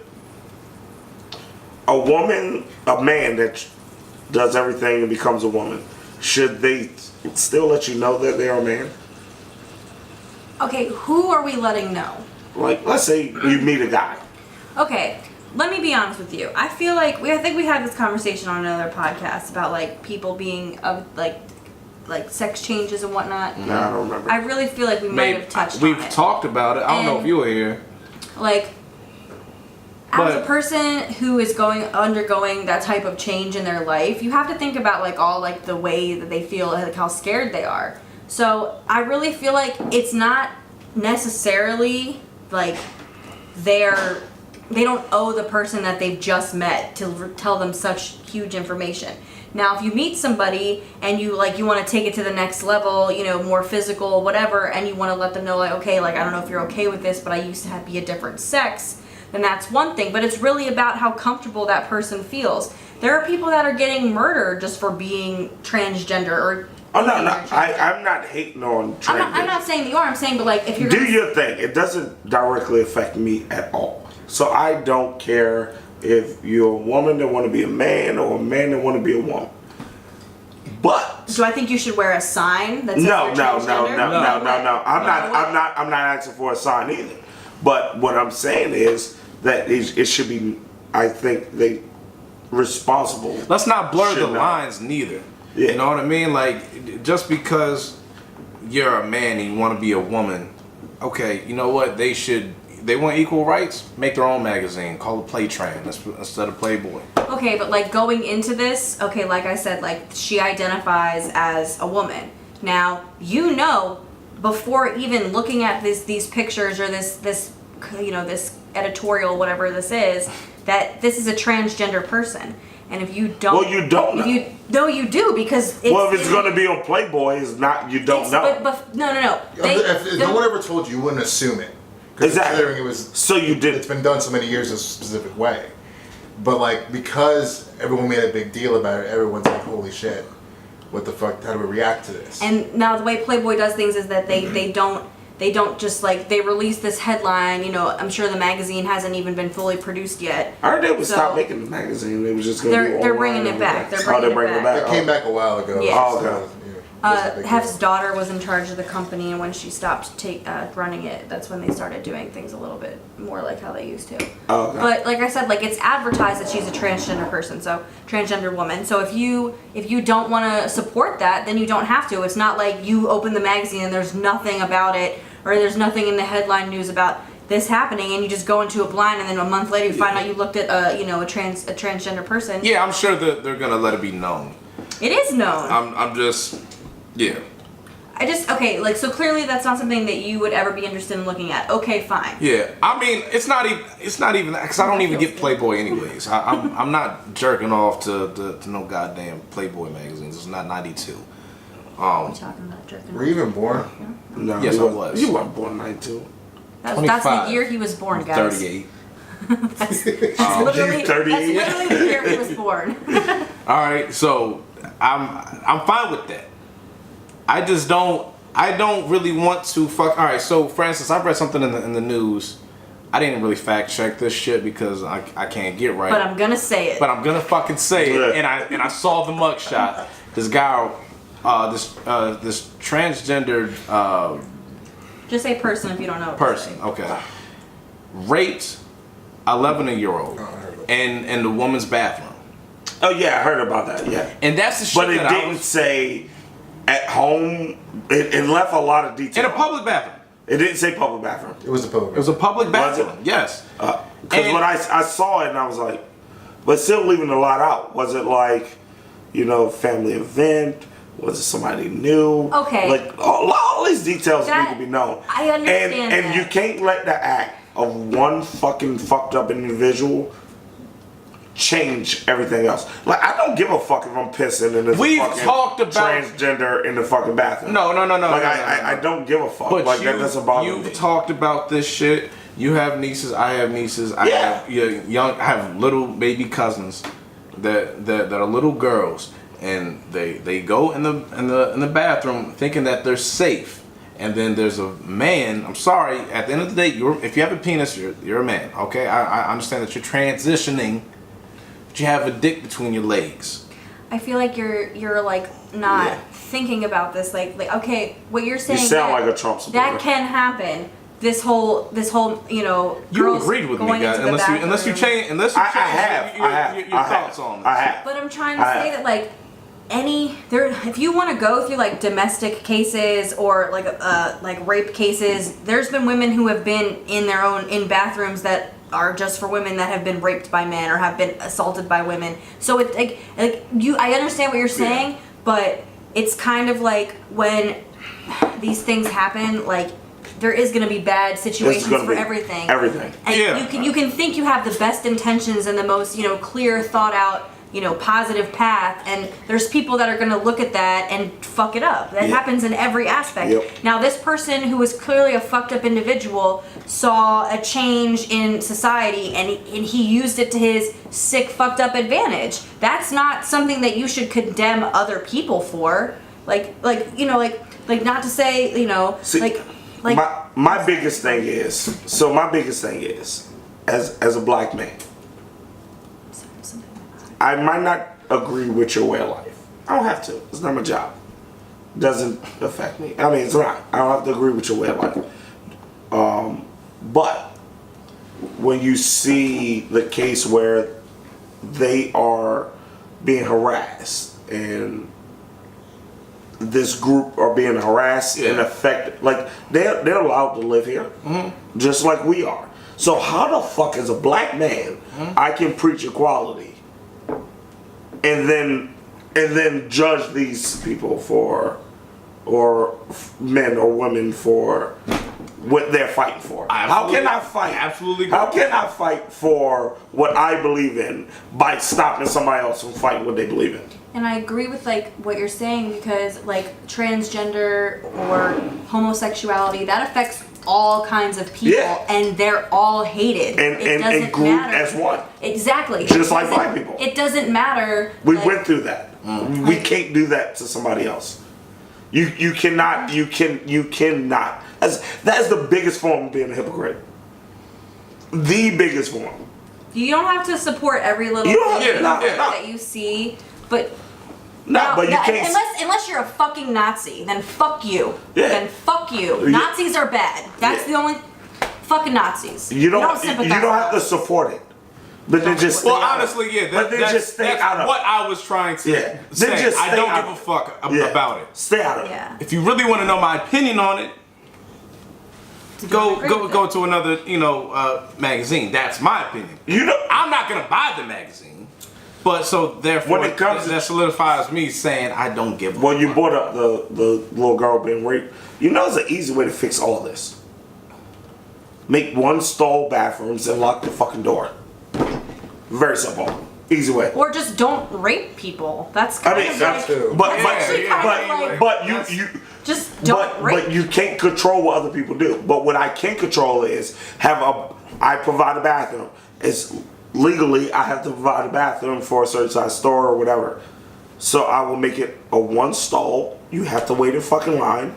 a woman, a man that does everything and becomes a woman, should they still let you know that they're a man? Okay, who are we letting know? Like, let's say you meet a guy. Okay, let me be honest with you. I feel like I think we had this conversation on another podcast about like people being like sex changes and whatnot. No, I don't remember. I really feel like we might have touched We've on it. talked about it. I don't know if you were here. Like, as a But- person who is undergoing that type of change in their life, you have to think about like all like the way that they feel, like how scared they are. So I really feel like it's not necessarily like they don't owe the person that they've just met to tell them such huge information. Now, if you meet somebody and you want to take it to the next level, more physical, whatever, and you want to let them know like, okay, like I don't know if you're okay with this, but I used to be a different sex, then that's one thing. But it's really about how comfortable that person feels. There are people that are getting murdered just for being transgender or. Oh no, I'm not hating on transgender. I'm not saying that you are. I'm saying, but like if you're Do your thing. It doesn't directly affect me at all. So I don't care if you're a woman that want to be a man or a man that want to be a woman. But do I think you should wear a sign that says no. you're transgender? I'm not asking for a sign either. But what I'm saying is that it should be. I think they responsible. Let's not blur the should know. lines neither. Yeah. You know what I mean? Like, just because you're a man and you want to be a woman, okay, you know what? They want equal rights, make their own magazine, call it Playtran instead of Playboy. Okay, but like going into this, okay, like I said, like she identifies as a woman. Now, before even looking at these pictures or this editorial, whatever this is, that this is a transgender person. And if you don't, Well, you don't know. No, you do because. If it's going to be on Playboy, it's not. You don't know. But no. If no one ever told you, you wouldn't assume it. Considering Exactly. it was. So you did. It's been done so many years in a specific way. But like because everyone made a big deal about it, everyone's like, "Holy shit, what the fuck? How do we react to this?" And now the way Playboy does things is that they don't just like they release this headline. I'm sure the magazine hasn't even been fully produced yet. I heard they would stop making the magazine. They was just going to be They're online bringing it and back. everything. They're bringing it back. It came back a while ago. Yeah. Oh, so, okay. Hef's daughter was in charge of the company, and when she stopped running it, that's when they started doing things a little bit more like how they used to. Oh, okay. But like I said, like it's advertised that she's a transgender person, so transgender woman. So if you don't want to support that, then you don't have to. It's not like you open the magazine and there's nothing about it, or there's nothing in the headline news about this happening, and you just go into a blind, and then a month later you find out you looked at a transgender person. Yeah, I'm sure that they're gonna let it be known. It is known. I'm just, yeah. Like, so clearly that's not something that you would ever be interested in looking at. Okay, fine. Yeah, I mean, it's not even because I don't even get Playboy anyways. I'm not jerking off to no goddamn Playboy magazines. It's not 92. We're talking about jerking Were you even born? No, Yes, you I was. You weren't born 92. That's 25. the year he was born, guys. 38. That's literally 38. That's literally the year he was born. All right, so I'm fine with that. I don't really want to fuck. All right, so for instance, I've read something in the news I didn't really fact check this shit because I can't get right. But I'm gonna say it. But I'm gonna fucking say it, and I saw the mugshot. This guy, this transgendered Just say person if you don't know. person, okay, raped 11-year-old in the woman's bathroom. Oh yeah, I heard about that. Yeah, And that's the shit but it that didn't say at home. It left a lot of detail. in a public bathroom. It didn't say public bathroom. It was a public. It was a public bathroom. Was it? Yes. Because And- when I saw it and I was like, but still leaving a lot out. Was it like, family event? Was it somebody new? Okay. Like all these details That- need to be known. I understand And that. you can't let the act of one fucking fucked up individual change everything else. Like I don't give a fuck if I'm pissing and there's We've a fucking talked about- transgender in the fucking bathroom. No. Like no, I don't give a fuck. But Like that doesn't bother you've me. talked about this shit. You have nieces. I have nieces. I Yeah. have I have little baby cousins that are little girls, and they go in the bathroom thinking that they're safe, and then there's a man. I'm sorry. At the end of the day, if you have a penis, you're a man. Okay, I understand that you're transitioning, but you have a dick between your legs. I feel like you're like not Yeah. thinking about this. Like okay, what you're saying. You sound that- like a Trump supporter. That can happen. This whole You girls agreed with me, going guys. into the Unless you bathroom. change your thoughts on this. I have. But I'm trying to I say have. that like if you want to go through like domestic cases or like rape cases, there's been women who have been in bathrooms that are just for women that have been raped by men or have been assaulted by women. So it's I understand what you're saying, but it's kind of like when these things happen, like there is going to be bad situations for everything. Everything. And Yeah. you can think you have the best intentions and the most, clear, thought out, positive path, and there's people that are going to look at that and fuck it up. That Yeah. happens in every aspect. Yep. Now, this person who was clearly a fucked up individual saw a change in society, and he used it to his sick, fucked up advantage. That's not something that you should condemn other people for. Like not to say, See, my biggest thing is as a black man, I might not agree with your way of life. I don't have to. It's not my job. Doesn't affect me. I mean, it's not. I don't have to agree with your way of life. But when you see the case where they are being harassed and this group are being harassed and affected, like they're allowed to live here, just like we are. So how the fuck, as a black man, I can preach equality and then judge these people or men or women for what they're fighting for? How can I fight? Absolutely. How can I fight for what I believe in by stopping somebody else from fighting what they believe in? And I agree with what you're saying, because transgender or homosexuality, that affects all kinds of people, and they're all hated. And grouped as one. Exactly. Just like black people. It doesn't matter. We went through that. We can't do that to somebody else. You cannot. That's the biggest form of being a hypocrite. The biggest form. You don't have to support every little thing that you see, but but you can't. Unless you're a fucking Nazi, then fuck you. Yeah. Then fuck you. Yeah. Nazis are bad. That's the only fucking Nazis. You don't sympathize have to with support it. But then just stay Well, out honestly, of it. yeah. But then just stay that's out of what it. I was trying to Yeah. say. Then just I stay don't out give a of it. fuck Yeah. about it. Stay out of it. Yeah. If you really want to know my opinion on it, go to another magazine. That's my opinion. I'm not gonna buy the magazine, but so therefore When it comes that solidifies me saying I don't give a Well, you fuck. brought up the little girl being raped. There's an easy way to fix all this. Make one stall bathrooms and lock the fucking door. Very simple. Easy way. Or just don't rape people. That's I kind mean, of that's true. But actually kind of but like- you just don't rape. But you can't control what other people do. But what I can control is I provide a bathroom. It's legally I have to provide a bathroom for a certain size store or whatever. So I will make it a one stall. You have to wait in fucking line.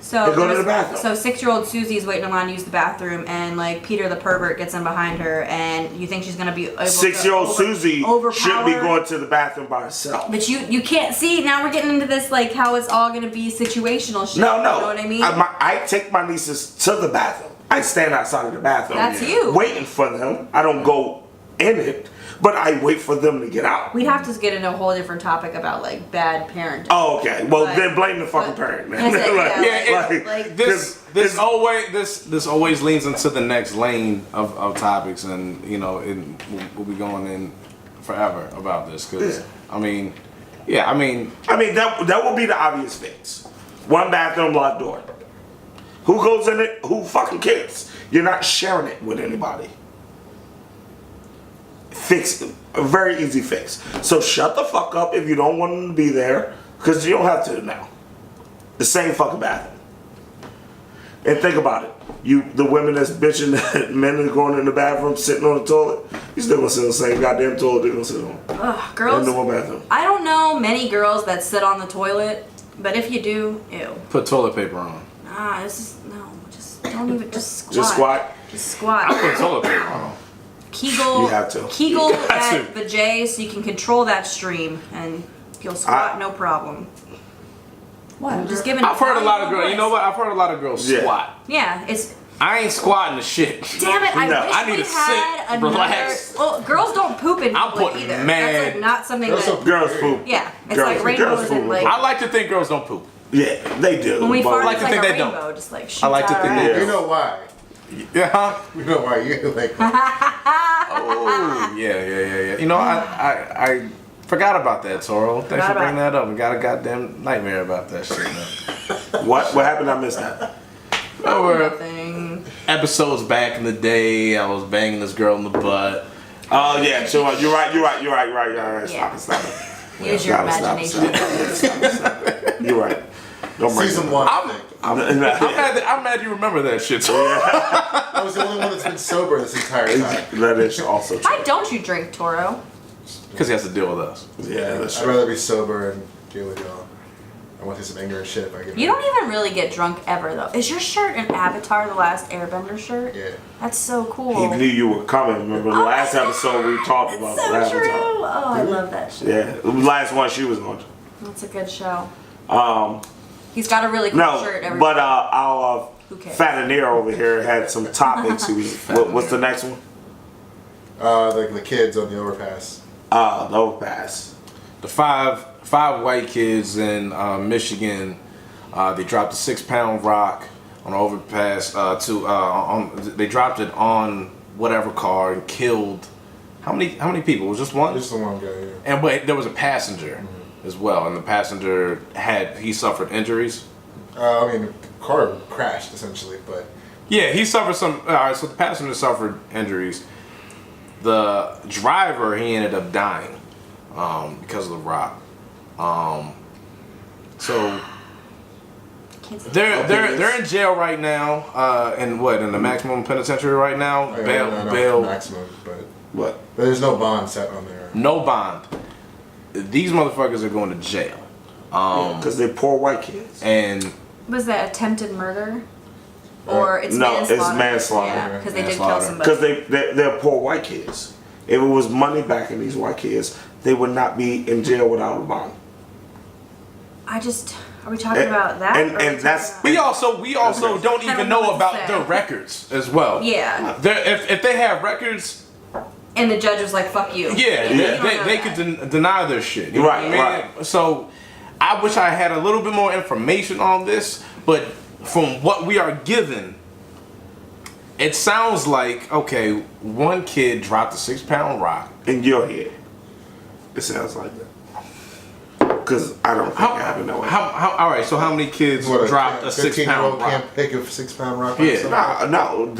So They go to the bathroom. So 6-year-old Susie's waiting in line to use the bathroom, and like Peter the pervert gets in behind her, and you think she's gonna be able 6-year-old to Susie overpower. should be going to the bathroom by herself. But you can't see. Now we're getting into this like how it's all gonna be situational shit. No. You know what I mean? I take my nieces to the bathroom. I stand outside of the bathroom. That's you. Waiting for them. I don't go in it, but I wait for them to get out. We'd have to get into a whole different topic about like bad parenting. Oh, okay. Well, But- then blame the fucking parent, man. That's it, yeah, Like, This always leans into the next lane of topics, and you know, we'll be going in forever about this because I mean that will be the obvious fix. One bathroom, locked door. Who goes in it? Who fucking cares? You're not sharing it with anybody. Fix it. A very easy fix. So shut the fuck up if you don't want them to be there, because you don't have to now. The same fucking bathroom. And think about it. The women that's bitching that men are going in the bathroom sitting on the toilet, you still gonna sit on the same goddamn toilet they're gonna sit on. Ugh, girls. In the one bathroom. I don't know many girls that sit on the toilet, but if you do, ew. put toilet paper on. Just don't even just squat. Just squat. Just squat. I put toilet paper on. Kegel. You have to. Kegel You got at to. the J, so you can control that stream, and you'll squat no problem. What? I'm just giving. I've heard a lot of girls. voice. You know what? I've heard a lot of girls Yeah. squat. Yeah, it's. I ain't squatting the shit. Damn it! I No, wish I need we to had sit, another. relax. Well, girls don't poop in I'm public putting either. mad- That's like not something Girls that. don't- Girls poop. Yeah, it's Girls- like rainbows girls and poop. like. I like to think girls don't poop. Yeah, they do. When we but- fart, like it's to like think a they don't. rainbow, just like shoots I like to out think our they ass. You know why? Yeah. Huh? You know why you like. Oh, yeah. You know, I forgot about that, Toro. Thanks Forgot for bringing about that up. We got a goddamn nightmare about that shit, man. What happened? I missed that. Remember Nothing. episodes back in the day, I was banging this girl in the butt. Oh yeah, sure. You're right. Yeah. Stop it. Use your Stop imagination. it. You're right. Don't bring Season it. 1. I'm- I think. I'm mad you remember that shit, Toro. I was the only one that's been sober this entire time. That is also true. Why don't you drink, Toro? Because he has to deal with us. Yeah, that's I'd true. rather be sober and deal with y'all. I want to see some anger and shit if I get. You don't even really get drunk ever, though. Is your shirt an Avatar: The Last Airbender shirt? Yeah. That's so cool. He knew you were coming. Remember the Oh last my episode we talked about so the last true. time. Oh, I love that shit. Yeah, the last one she was on. That's a good show. Um, He's got a really cool no, shirt. but our Who cares? Fataneer over here had some topics. What's the next one? The kids on the overpass. The overpass. The five white kids in Michigan, they dropped a 6-pound rock on an overpass they dropped it on whatever car and killed how many people? It was just one? Just the one guy. Yeah. And but there was a passenger as well, and the passenger he suffered injuries. I mean, the car crashed essentially, but Yeah, he suffered some. All right, so the passenger suffered injuries. The driver, he ended up dying because of the rock. So they're in jail right now. In the maximum penitentiary right now. I don't know Bail, maximum, but What? there's no bond set on there. no bond. These motherfuckers are going to jail. Because they're poor white kids. And Was that attempted murder? Or it's No, it's manslaughter? manslaughter. Yeah, because they did kill Manslaughter. somebody. Because they're poor white kids. If it was money backing these white kids, they would not be in jail without a bond. Are we talking about that? and or are we that's- talking about- we also don't I even don't know know what to about say. their records as well. Yeah. If they have records, And the judge was like, fuck you. yeah, You don't know they that. could deny their shit. You know Right, what I mean? So I wish I had a little bit more information on this, but from what we are given, it sounds like, okay, one kid dropped a 6-pound rock. In your head. It sounds like that. Because I don't think it happened that way. All right, so how many kids dropped a 6-pound rock? can't pick a 6-pound rock. Yeah. No,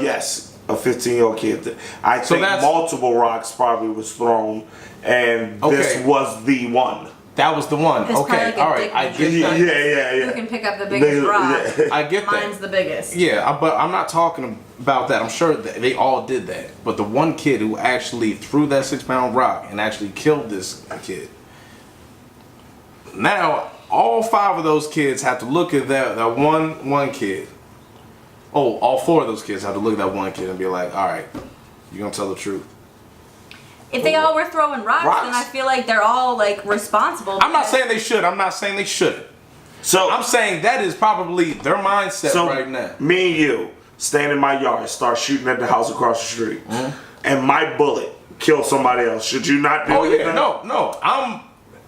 yes, a 15-year-old kid. I So think that's- multiple rocks probably was thrown, and this Okay. was the one. That was the one. It's probably Okay, like a all right, dick I measure. get that. Yeah. Who can pick up the biggest rock? I get that. Mine's the biggest. Yeah, but I'm not talking about that. I'm sure that they all did that. But the one kid who actually threw that 6-pound rock and actually killed this kid. Now, all 5 of those kids have to look at that one kid. Oh, all 4 of those kids have to look at that one kid and be like, all right, you gonna tell the truth? If they all were throwing rocks, then I feel like they're all like responsible. I'm not saying they should. I'm not saying they shouldn't. So I'm saying that is probably their mindset right now. Me and you stand in my yard, start shooting at the house across the street, and my bullet kills somebody else. Should you not do anything? No.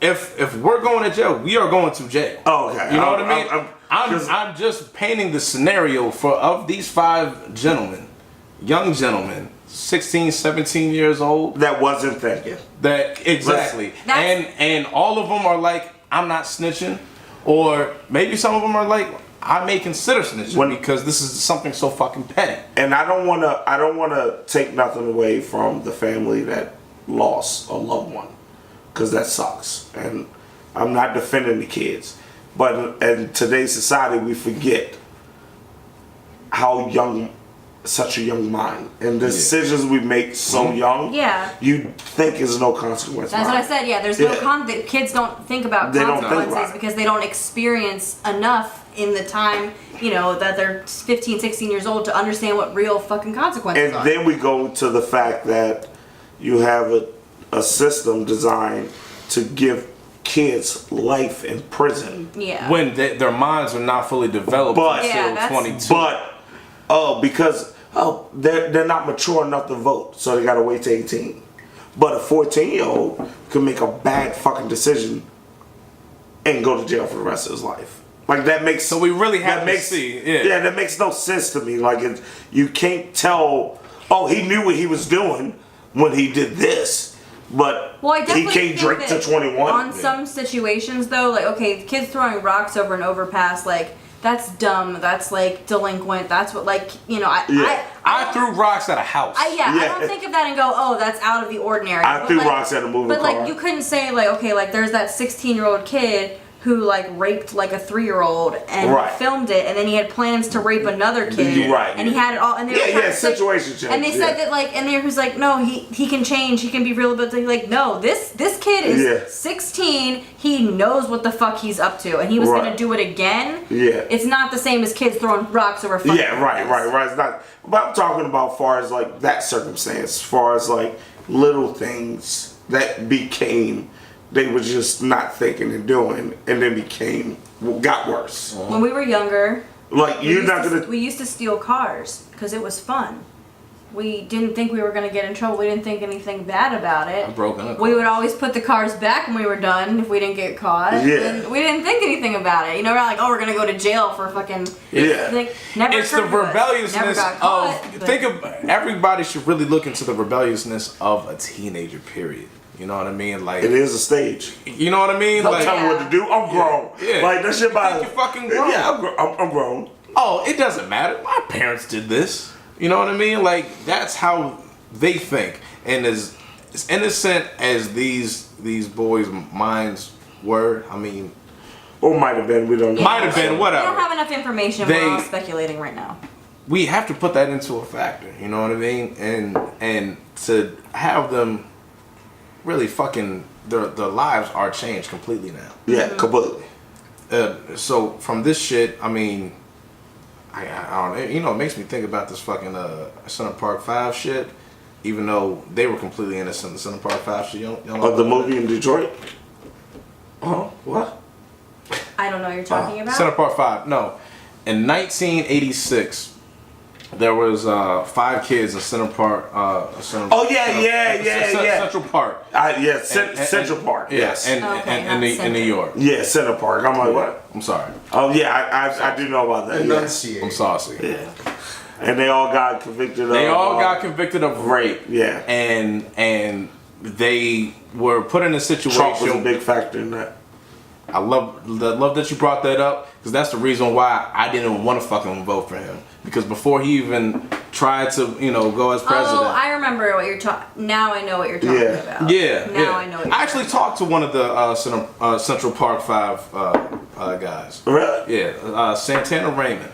If we're going to jail, we are going to jail. Oh, okay. You know what I mean? I'm just painting the scenario of these 5 gentlemen, young gentlemen, 16, 17 years old. That wasn't thinking. Exactly. And all of them are like, I'm not snitching. Or maybe some of them are like, I may consider snitching because this is something so fucking petty. And I don't wanna take nothing away from the family that lost a loved one, because that sucks. And I'm not defending the kids, but in today's society we forget how young, such a young mind, and the decisions we make so young. Yeah. You think there's no consequence. That's what I said. Yeah, there's no the kids don't think about consequences because they don't experience enough in the time, that they're 15, 16 years old to understand what real fucking consequences are. And then we go to the fact that you have a system designed to give kids life in prison. Yeah. When their minds are not fully developed until 22. Because they're not mature enough to vote, so they gotta wait to 18. But a 14-year-old could make a bad fucking decision and go to jail for the rest of his life. Like that makes. So we really have to see. Yeah, that makes no sense to me. Like you can't tell. Oh, he knew what he was doing when he did this, but he can't drink to 21. On some situations, though, like okay, kids throwing rocks over an overpass, like. That's dumb. That's like delinquent. That's what I threw rocks at a house. I don't think of that and go, oh, that's out of the ordinary. I threw rocks at a moving car. But like you couldn't say like, okay, like there's that 16-year-old kid who like raped like a 3-year-old and filmed it, and then he had plans to rape another kid. And he had it all. And they were situation change. And they said that like, and they was like, no, he can change. He can be real. But they're like, no, this kid is 16. He knows what the fuck he's up to, and he was gonna do it again. Yeah, it's not the same as kids throwing rocks over. Right. It's not. But I'm talking about as far as like that circumstance, as far as like little things that became. They were just not thinking and doing, and then got worse. When we were younger, like we used to steal cars because it was fun. We didn't think we were gonna get in trouble. We didn't think anything bad about it. We would always put the cars back when we were done if we didn't get caught. And we didn't think anything about it. We're like, oh, we're gonna go to jail for fucking. It's the rebelliousness everybody should really look into the rebelliousness of a teenager. Period. You know what I mean? Like it is a stage. You know what I mean? Don't tell me what to do. I'm grown. Yeah. Like that shit. You're fucking grown. Yeah, I'm grown. Oh, it doesn't matter. My parents did this. You know what I mean? Like that's how they think. And as innocent as these boys' minds were, I mean, or might have been. We don't know. Might have been. Whatever. We don't have enough information. We're all speculating right now. We have to put that into a factor. You know what I mean? And to have them. Really fucking their lives are changed completely now. Yeah, completely. So from this shit, I mean, I don't know. It makes me think about this fucking Center Park 5 shit. Even though they were completely innocent, the Center Park 5 shit. You don't know the movie in Detroit. Oh, what? I don't know what you're talking about. Center Park 5. No, in 1986. There was 5 kids in Center Park. Central Park. Central Park. Yes, in New York. Yeah, Center Park. I'm like, what? I'm sorry. Oh yeah, I do know about that. I'm saucy. Yeah, and they all got convicted. Got convicted of rape. Yeah, and they were put in a situation. Trump was a big factor in that. I love that you brought that up because that's the reason why I didn't want to fucking vote for him. Because before he even tried to, go as president. Oh, I remember what you're talking. Now I know what you're talking about. Yeah. Now I know. What you're I actually talked to one of the Central Park 5 guys. Really? Yeah, Santana Raymond.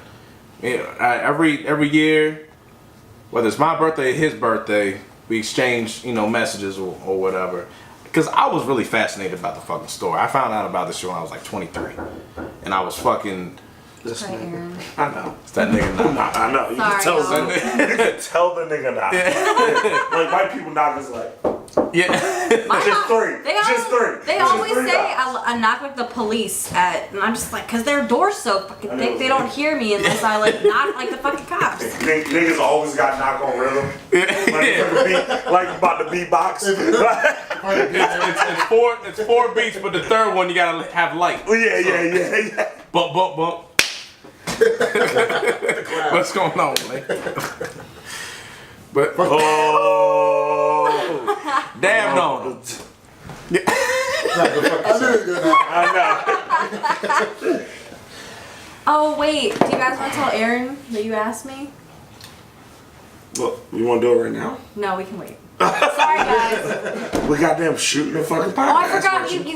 Every year, whether it's my birthday or his birthday, we exchange messages or whatever. because I was really fascinated about the fucking story. I found out about this shit when I was like 23, and I was fucking. This Right, nigga. Aaron. I know. It's that nigga not. I know. You Sorry, can tell y'all. the nigga. You can tell the nigga not. Like white people not just like. Yeah. My Just mom- three. They Just always, three. They Just always three say dots. I knock like the police at, and I'm just like, cause their door's so fucking thick, they don't hear me unless I like knock like the fucking cops. Niggas always got knock on rhythm. Like you about to beatbox. It's four beats, but the third one you gotta have light. Yeah. Bump, bump, bump. What's going on, man? But Oh. damn no. I know. Oh wait, do you guys want to tell Aaron that you asked me? Look, you want to do it right now? No, we can wait. Sorry guys. We goddamn shooting the fucking podcast. Oh, I forgot version.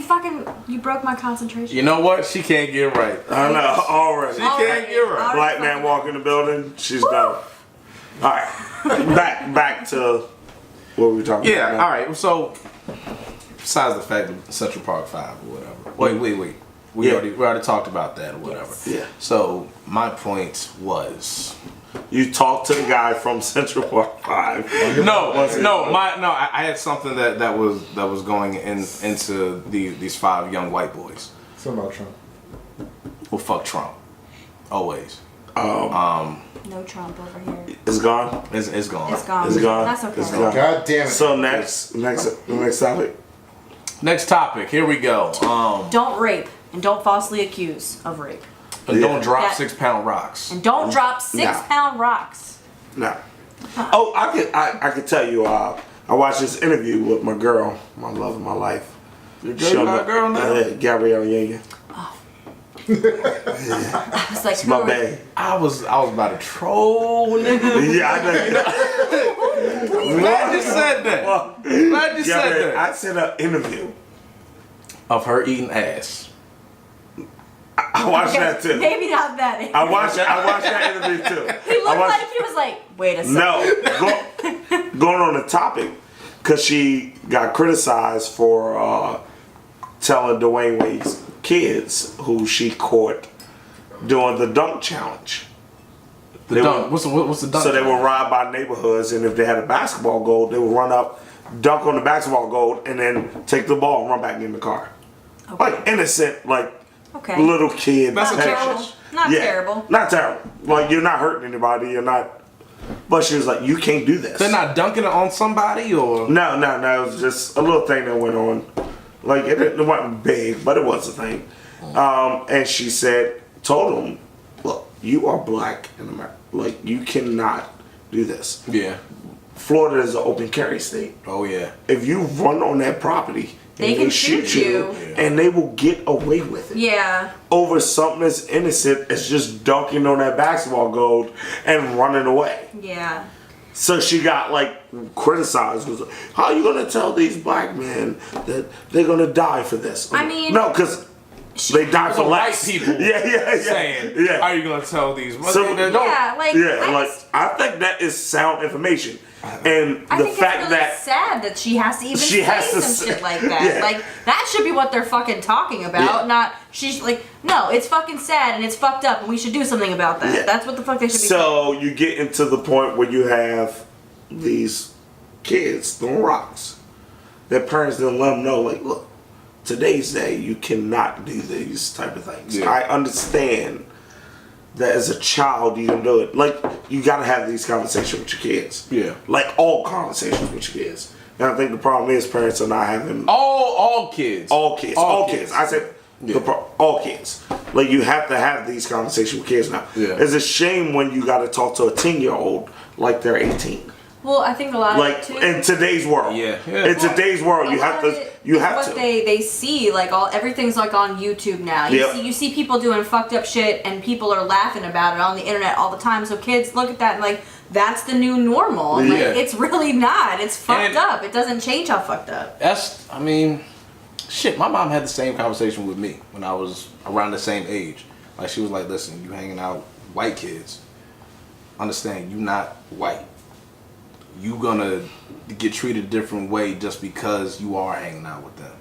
you broke my concentration. You know what? She can't get it right. I know already. She can't get right. Black man walk in the building. She's done. All right, back to what we were talking Yeah. about. All right. So, besides the fact that Central Park 5 or whatever. Wait. We already talked about that or whatever. Yes. Yeah. So my point was. You talked to the guy from Central Park 5. I had something that was going into these 5 young white boys. Something about Trump. Well, fuck Trump, always. No Trump over here. It's gone. It's gone. It's gone. It's gone. That's okay. It's gone. God damn it. So next topic. Next topic. Here we go. Don't rape and don't falsely accuse of rape. And don't drop That- 6-pound rocks. And don't drop 6-pound rocks. No. Oh, I could tell you. I watched this interview with my girl, my love of my life. Your girl now? Gabrielle Union. I was like, My "Girl, bad. I was about to troll, nigga. Yeah, I know. Glad you said that. Well, Glad you said Gabrielle, that. I said an interview. Of her eating ass. I watched that too. maybe not that. I watched that interview too. He looked like he was like, wait a second. No, going on the topic, because she got criticized for telling Dwayne Wade's kids who she caught doing the dunk challenge. The dunk. What's the dunk? So they would ride by neighborhoods, and if they had a basketball goal, they would run up, dunk on the basketball goal, and then take the ball and run back in the car. Okay. Like innocent, like Okay. little kid. That's Not okay. terrible. Not terrible. Not terrible. Like you're not hurting anybody. You're not. But she was like, you can't do this. They're not dunking it on somebody or. No. It was just a little thing that went on. Like it wasn't big, but it was a thing. And she told him, look, you are black in America. Like you cannot do this. Yeah. Florida is an open carry state. Oh yeah. If you run on that property, They and can shoot you. and they will get away with it. Yeah. Over something as innocent as just dunking on that basketball goal and running away. Yeah. So she got like criticized. Was like, how are you gonna tell these black men that they're gonna die for this? I mean- no, because they die for So white less. people saying, yeah. how are you gonna tell these? So- Yeah, like, I think that is sound information, and I the think fact it's really that sad that she has to even She say has to some say- shit like that. Yeah. Like that should be what they're fucking talking about. Yeah. Not she's like, no, it's fucking sad and it's fucked up and we should do something about that. Yeah. That's what the fuck they should be. So you get into the point where you have these kids throwing rocks. Their parents didn't let them know, like, look, today's day you cannot do these type of things. Yeah. I understand that as a child you can do it. Like, you gotta have these conversations with your kids. Yeah. Like all conversations with your kids. And I think the problem is parents are not having All kids. all kids. I said all kids. Like you have to have these conversations with kids now. Yeah. It's a shame when you got to talk to a 10-year-old like they're 18. Well, I think a lot Like of it too. in today's world. Yeah. In today's world, you A lot have of to. it You is have what to. they see, like everything's like on YouTube now. Yep. You see people doing fucked up shit and people are laughing about it on the internet all the time. So kids look at that and like that's the new normal. And, like Yeah. it's really not. It's fucked And- up. It doesn't change how fucked up. Shit, my mom had the same conversation with me when I was around the same age. Like, she was like, listen, you hanging out with white kids. Understand, you not white. you gonna get treated a different way just because you are hanging out with them.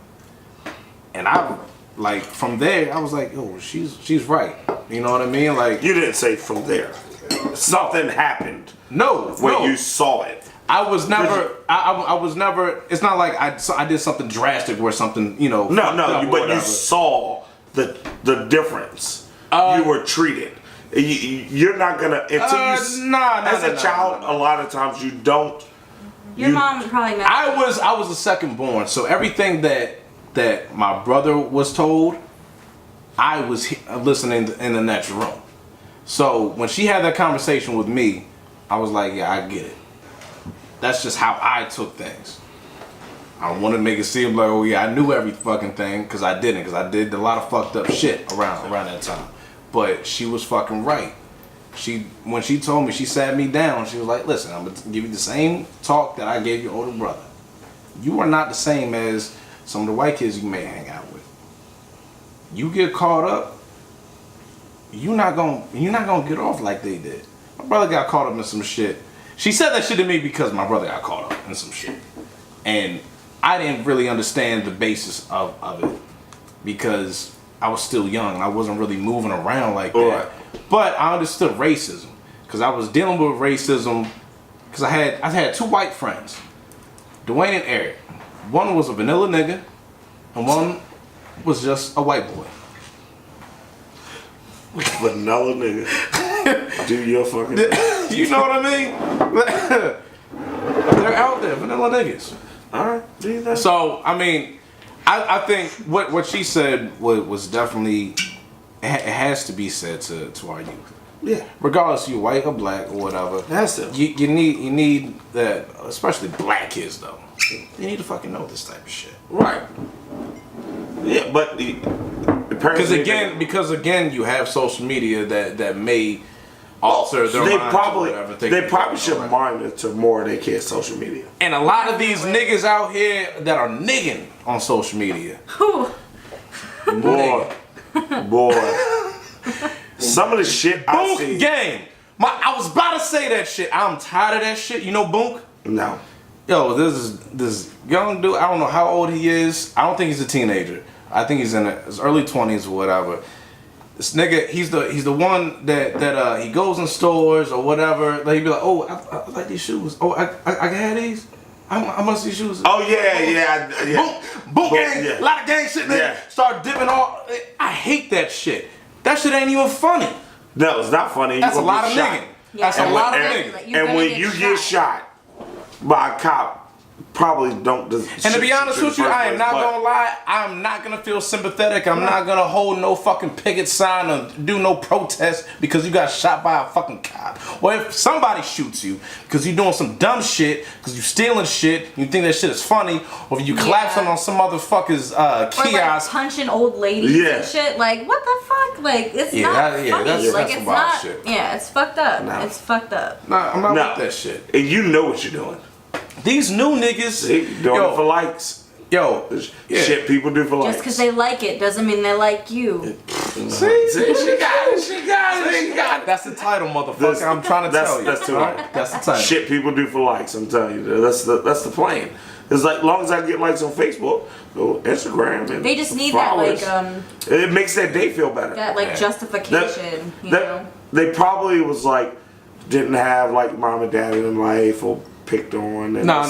And I, like, from there, I was like, yo, she's right. You know what I mean? Like, You didn't say from there. Something happened when you saw it. I was never. I was never. It's not like I did something drastic where something, you know. No, fucked up or but you whatever. saw the difference. You were treated. You're not gonna as a child. A lot of times you don't. Your mom probably met. I was the second born, so everything that my brother was told, I was listening in the next room. So when she had that conversation with me, I was like, yeah, I get it. That's just how I took things. I don't want to make it seem like, oh yeah, I knew every fucking thing, because I didn't, because I did a lot of fucked up shit around that time. But she was fucking right. When she told me, she sat me down, she was like, listen, I'm going to give you the same talk that I gave your older brother. You are not the same as some of the white kids you may hang out with. You get caught up, you're not gonna get off like they did. My brother got caught up in some shit. She said that shit to me because my brother got caught up in some shit. And I didn't really understand the basis of it because I was still young. I wasn't really moving around like that. Right. But I understood racism because I was dealing with racism because I had two white friends, Dwayne and Eric. One was a vanilla nigga and one was just a white boy. Vanilla nigga. Do your fucking thing. You know what I mean? They're out there, vanilla niggas. Alright, do that. So, I mean, I think what she said was definitely, it has to be said to our youth. Yeah. Regardless if you're white or black or whatever. It has to. You need that, especially black kids though. You need to fucking know this type of shit. Right. Yeah, but Because again, you have social media that may alter their they minds or whatever. They probably should monitor more of their kids' social media. And a lot of these niggas out here that are nigging on social media. Boy. Some of the shit I Boonk see. game. I was about to say that shit. I'm tired of that shit. You know Boonk? No. Yo, this young dude, I don't know how old he is. I don't think he's a teenager. I think he's in his early 20s or whatever. This nigga, he's the one that he goes in stores or whatever. Like, he'd be like, oh, I like these shoes. Oh, I can have these. I must these shoes. Oh yeah. Boom gang, yeah. a lot of gang shit. Yeah. Start dipping all. I hate that shit. That shit ain't even funny. No, it's not funny. That's a You lot gonna of get shot. nigga. That's a lot of nigga. And when you get shot by a cop, probably don't. And to be honest with you, I am not gonna lie. I'm not gonna feel sympathetic. I'm not gonna hold no fucking picket sign or do no protest because you got shot by a fucking cop. Or if somebody shoots you because you're doing some dumb shit, because you stealing shit, you think that shit is funny, or if you collapsing on some motherfucker's kiosk, or like punching old ladies Yeah. and shit. Like, what the fuck? Like, it's not funny. that's Like, some it's wild not. shit. Yeah, it's fucked up. No. It's fucked up. Nah, I'm not No. with that shit. And you know what you're doing. These new niggas, They doing it for likes. yo, yeah. Shit people do for likes. Just because they like it doesn't mean they like you. See, she got it. That's the title, motherfucker. I'm trying to tell you. That's too Alright? hard. That's the title. Shit people do for likes. I'm telling you, that's the plan. It's like, long as I get likes on Facebook, or Instagram, and They just need followers, that, it makes their day feel better. that like Yeah. justification, you know? They probably was like, didn't have like mom and dad in life or picked on. And No.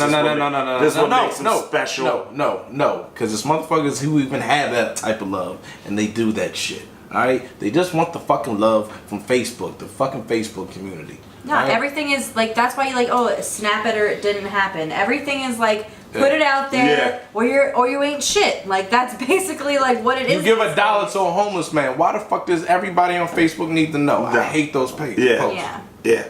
This is what makes them special. No. Because it's motherfuckers who even have that type of love, and they do that shit. Alright? They just want the fucking love from Facebook, the fucking Facebook community. No, Alright? everything is like, that's why you like, oh, snap it or it didn't happen. Everything is like, put it out there, or you ain't shit. Like, that's basically like what it is. You give $1 to a homeless man. Why the fuck does everybody on Facebook need to know? I hate those pages. Yeah. Yeah.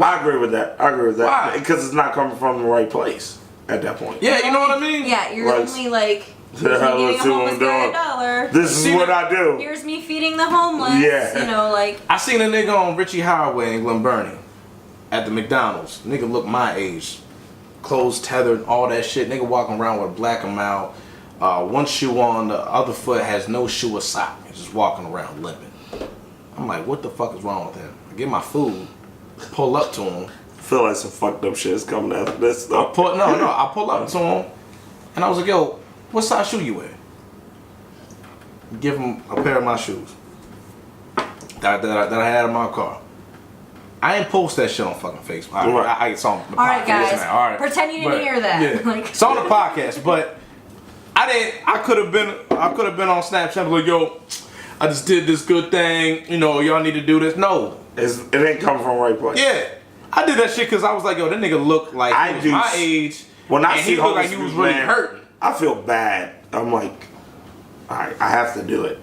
I agree with that. Why? Because it's not coming from the right place at that point. Yeah, you know what I mean? Yeah, you're Right. only like, The here's me hell giving a is who I'm homeless guy doing? $1. This is what I do. Here's me feeding the homeless. Yeah. You know, like. I seen a nigga on Ritchie Highway in Glen Burnie at the McDonald's. Nigga look my age. Clothes tethered, all that shit. Nigga walking around with a black amount. One shoe on, the other foot has no shoe or sock. He's just walking around limping. I'm like, what the fuck is wrong with him? I get my food, pull up to him. feel like some fucked up shit is coming after this I though. I pull up to him, and I was like, "Yo, what size shoe you wear?" Give him a pair of my shoes that I had in my car. I ain't post that shit on fucking Facebook. I saw him on the All right, podcast, guys. man. All right. Pretend you didn't hear that. Yeah. Like- It's on the podcast, but I could have been on Snapchat like, yo, I just did this good thing. You know, y'all need to do this. No. It ain't coming from the right place. Yeah. I did that shit because I was like, yo, that nigga looked like he was my age. When I and see he looked like homeless he was people, really man, hurting. I feel bad. I'm like, alright, I have to do it.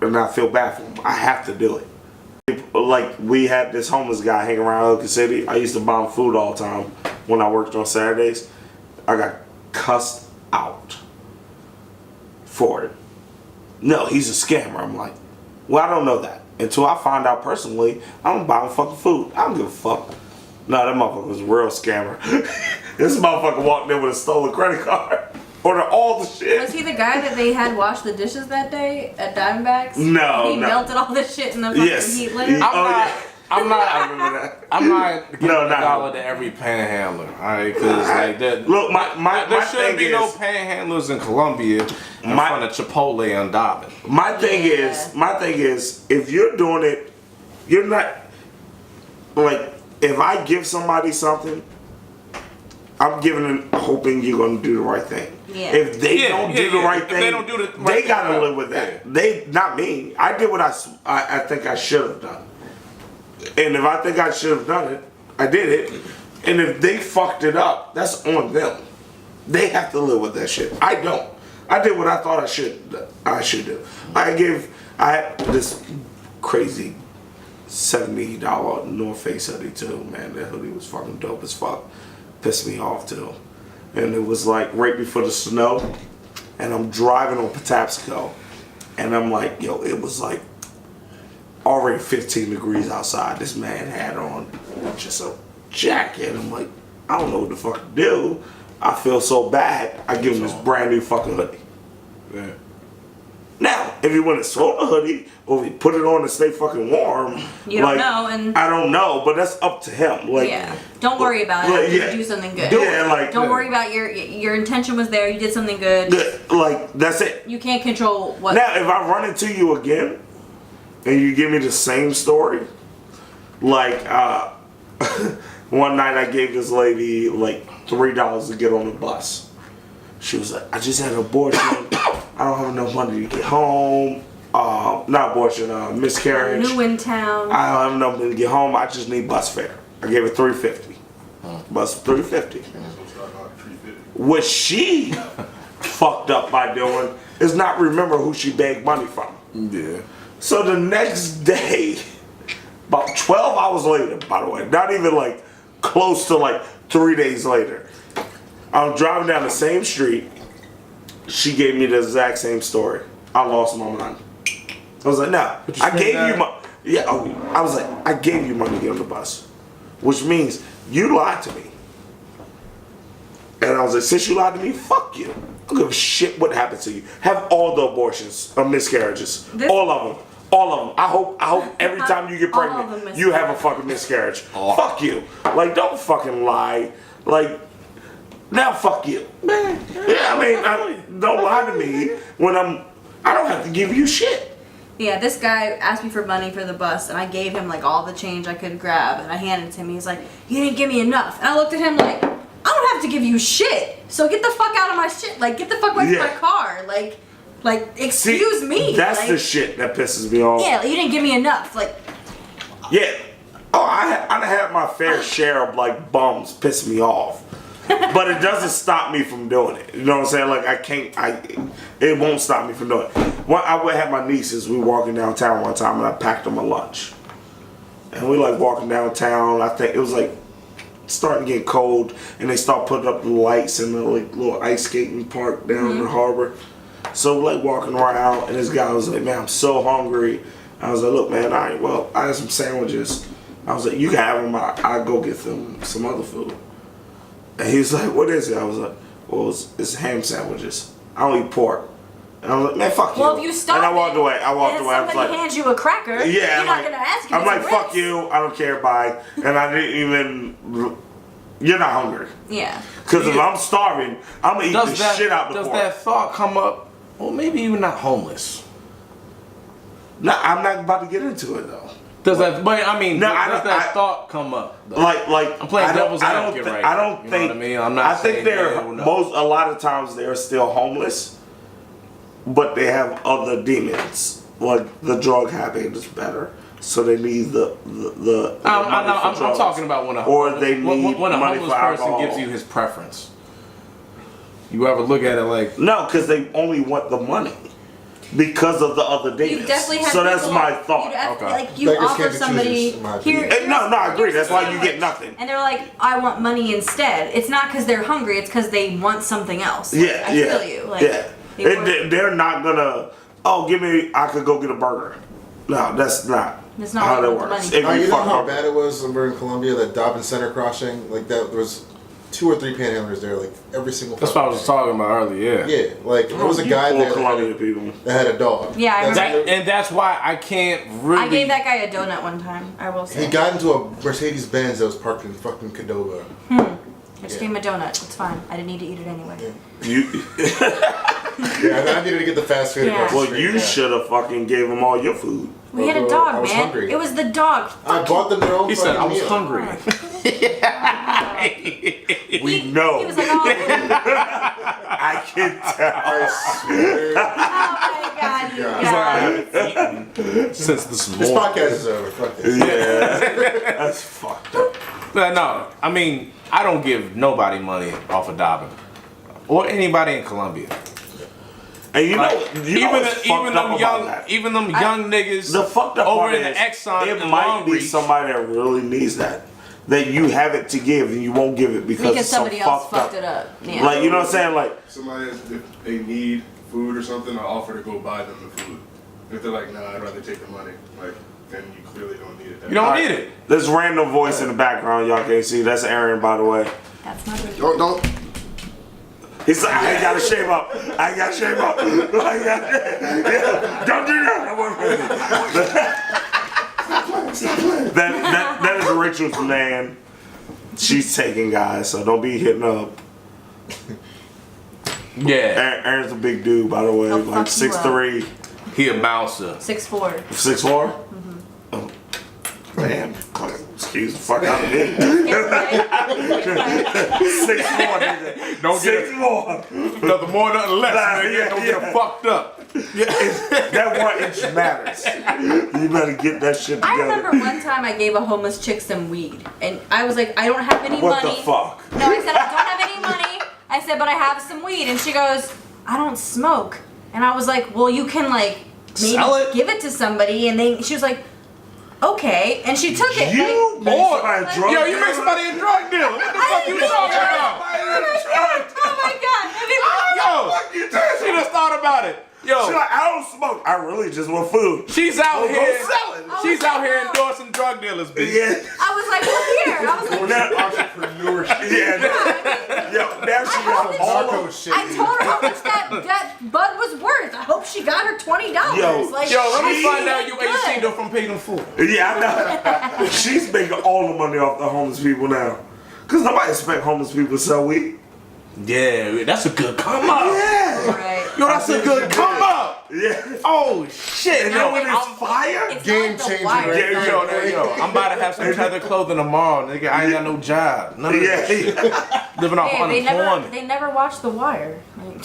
And I feel bad for him. I have to do it. Like, we had this homeless guy hanging around Oakland City. I used to buy him food all the time when I worked on Saturdays. I got cussed out for it. No, he's a scammer. I'm like, well, I don't know that. Until I find out personally, I'm gonna buy him fucking food. I don't give a fuck. No, that motherfucker was a real scammer. This motherfucker walked in with a stolen credit card. Ordered all the shit. Was he the guy that they had wash the dishes that day at Diamondbacks? No, He no. melted all the shit in the fucking Yes. heat later? I'm I remember that. not giving No, a not dollar to every panhandler, alright? Because like that. Look, my there shouldn't thing be no is, panhandlers in Columbia in My- front of Chipotle and Dobbin. my thing is, if you're doing it, you're not, like, if I give somebody something, I'm giving it, hoping you're gonna do the right thing. Yeah. If they don't do the right If thing, they don't do the right they thing, gotta well, live with that. yeah. They, not me. I did what I think I should have done. And if I think I should have done it, I did it. And if they fucked it up, that's on them. They have to live with that shit. I don't. I did what I thought I should do. I had this crazy $70 North Face hoodie too, man. That hoodie was fucking dope as fuck. Pissed me off too. And it was like right before the snow, and I'm driving on Patapsco, and I'm like, yo, it was like already 15 degrees outside. This man had on just a jacket. I'm like, I don't know what the fuck to do. I feel so bad. I give him this brand new fucking hoodie. Yeah. Now, if he went and sold a hoodie, or if he put it on to stay fucking warm, You don't know, and- I don't know, but that's up to him. Like, Yeah. Don't worry about it. like, After yeah. you do something good. Yeah, like, Don't worry about your intention was there. You did something good. like, that's it. You can't control what. Now, if I run into you again, and you give me the same story, like, one night I gave this lady like $3 to get on the bus. She was like, I just had an abortion. I don't have enough money to get home. Not abortion, miscarriage. New in town. I don't have enough money to get home. I just need bus fare. I gave her $3.50. Bus $3.50. What she fucked up by doing is not remember who she begged money from. Yeah. So the next day, about 12 hours later, by the way, not even like close to like 3 days later, I'm driving down the same street. She gave me the exact same story. I lost my mind. I was like, no, I gave you money. Yeah, I was like, I gave you money to get on the bus, which means you lied to me. And I was like, since you lied to me, fuck you. I don't give a shit what happened to you. Have all the abortions or miscarriages, all of them. All of them. I hope every time you get All of pregnant, them you have a fucking miscarriage. Fuck you. Like, don't fucking lie. Like, now fuck you. Man, yeah, I mean, don't lie to me when I don't have to give you shit. Yeah, this guy asked me for money for the bus, and I gave him like all the change I could grab, and I handed it to him. He's like, "You didn't give me enough." And I looked at him like, "I don't have to give you shit. So get the fuck out of my shit. Like, get the fuck away from my car. Like, excuse me." That's like, the shit that pisses me off. Yeah, like, you didn't give me enough. Like, Yeah. Oh, I had my fair share of like bums piss me off. But it doesn't stop me from doing it. You know what I'm saying? Like it won't stop me from doing it. I would have my nieces, we were walking downtown one time and I packed them a lunch. And we like walking downtown, I think it was like starting to get cold and they start putting up the lights in the like little ice skating park down in the harbor. So we're like walking around and this guy was like, man, I'm so hungry. I was like, look man, I had some sandwiches. I was like, you can have them, I'll go get them some other food. And he was like, what is it? I was like, well, it's ham sandwiches. I don't eat pork. And I was like, man, fuck you. Well, if you stop and I walked away. I walked and away. I was somebody like, hands you a cracker, yeah, you're I'm not like, gonna ask you. I'm like, to fuck rinse. you. I don't care. Bye. And I didn't even. You're not hungry. Yeah. Because if I'm starving, I'm gonna eat the shit out the Does pork. that thought come up? Well, maybe you're not homeless. No, I'm not about to get into it though. Does that? But I mean, No, does that thought come up? Though? Like I'm playing devil's advocate right I don't now, think. you know what I mean? I'm not I think saying they're yeah or no. a lot of times they're still homeless, but they have other demons. Like the drug habit is better, so they need the I'm talking about when a money homeless for person alcohol. gives you his preference. You ever look at it like No, because they only want the money because of the other You demons. definitely have So that's people- my thought. you'd have- Okay. Like you Beggars offer can't be somebody choosers, in my here. opinion. No, I agree. here's That's a why you get sandwich. nothing. And they're like, I want money instead. It's not because they're hungry. It's because they want something else. Like, Yeah, I yeah, feel you. Like, yeah. they want- They're not gonna. Oh, give me. I could go get a burger. No, that's not. That's not how what that the works. money- If You know fuck how hungry. bad it was when we were in Colombia, that Dobbin Center crossing? Like, that there was 2 or 3 panhandlers there, like, every single that's what I was fucking talking about earlier. day. Yeah, like, there was a You guy poor there Colombian people. that had a dog. Yeah, I remember. And that's why I can't really. I gave that guy a donut one time. I will say. He got into a Mercedes Benz that was parked in fucking Cordova. I just gave him a donut. It's fine. I didn't need to eat it anyway. You. Yeah, I needed to get the fast food Yeah. across the Well, street, you yeah. should have fucking gave them all your food. We had a Well, dog, I was man. hungry. It was the dog. I bought them their own He said I fucking was meal. hungry. We know. He was like, oh, I can tell. I swear. oh my god, you He's He's like, I guys. haven't eaten since this This morning. podcast is over. Fuck this. Yeah, that's fucked up. But no, I mean, I don't give nobody money off of Dobbin or anybody in Colombia. And you know, Like, you know what's fucked up about that? even them young niggas The fucked up over part in is, the Exxon it in might Long be Beach. somebody that really needs that you have it to give and you won't give it because Because it's so somebody else fucked fucked it up. Yeah. Like, you know what I'm saying? Like, Somebody, if they need food or something, I'll offer to go buy them the food. If they're like, nah, I'd rather take the money, like, then you clearly don't need it. You don't need it. this random voice in the background, y'all can't see. That's Aaron, by the way. That's not good. Don't. He's like, I ain't gotta shave up. I ain't gotta shave up. Yeah, don't do that. That is Rachel's man. She's taking guys, so don't be hitting up. Yeah, Aaron's a big dude, by the way, He'll like fuck you 6'3", he a bouncer. 6'4". 6'4". Oh, man, excuse the fuck out of me. 6'4", nigga. Don't get 6'4". nothing more, nothing less. Nah, Nigga. yeah, Don't get yeah. it fucked up. That 1 inch matters. You better get that shit I together. remember one time I gave a homeless chick some weed, and I was like, I don't have any What money. the fuck? No, I said, I don't have any money. I said, but I have some weed. And she goes, I don't smoke. And I was like, well, you can, like, maybe Sell it? give it to somebody. And then she was like, okay. And she took it. You like, made somebody a drug Yo, you dealer? make somebody a drug dealer. What the fuck you talking about? oh my God. I mean, Yo, she just thought about it. She's Yo, like, I don't smoke. I really just want food. she's out Well, go here. sell it. She's out here endorsing drug dealers, bitch. Yeah. I was like, well, here. I was like, Entrepreneurship. Yeah. Yo, now she got hope all Narco of shit. I told her how much that bud was worth. I hope she got her $20. Yo, like, Yo, let me she find out did you good. ain't seen her from Payton Fool. Yeah, I know. She's making all the money off the homeless people now. Because nobody expect homeless people to sell weed. Yeah, that's a good come up. Yeah. Right. Yo, that's a good come up. Yeah. Oh shit. And then when I'm- it's fire, It's Game not the changer, wire. right? Yo, I'm about to have some tether clothing tomorrow, nigga. I ain't got no job. None of that shit. yeah. Living off Hey, unemployment. they never watched The Wire. Like,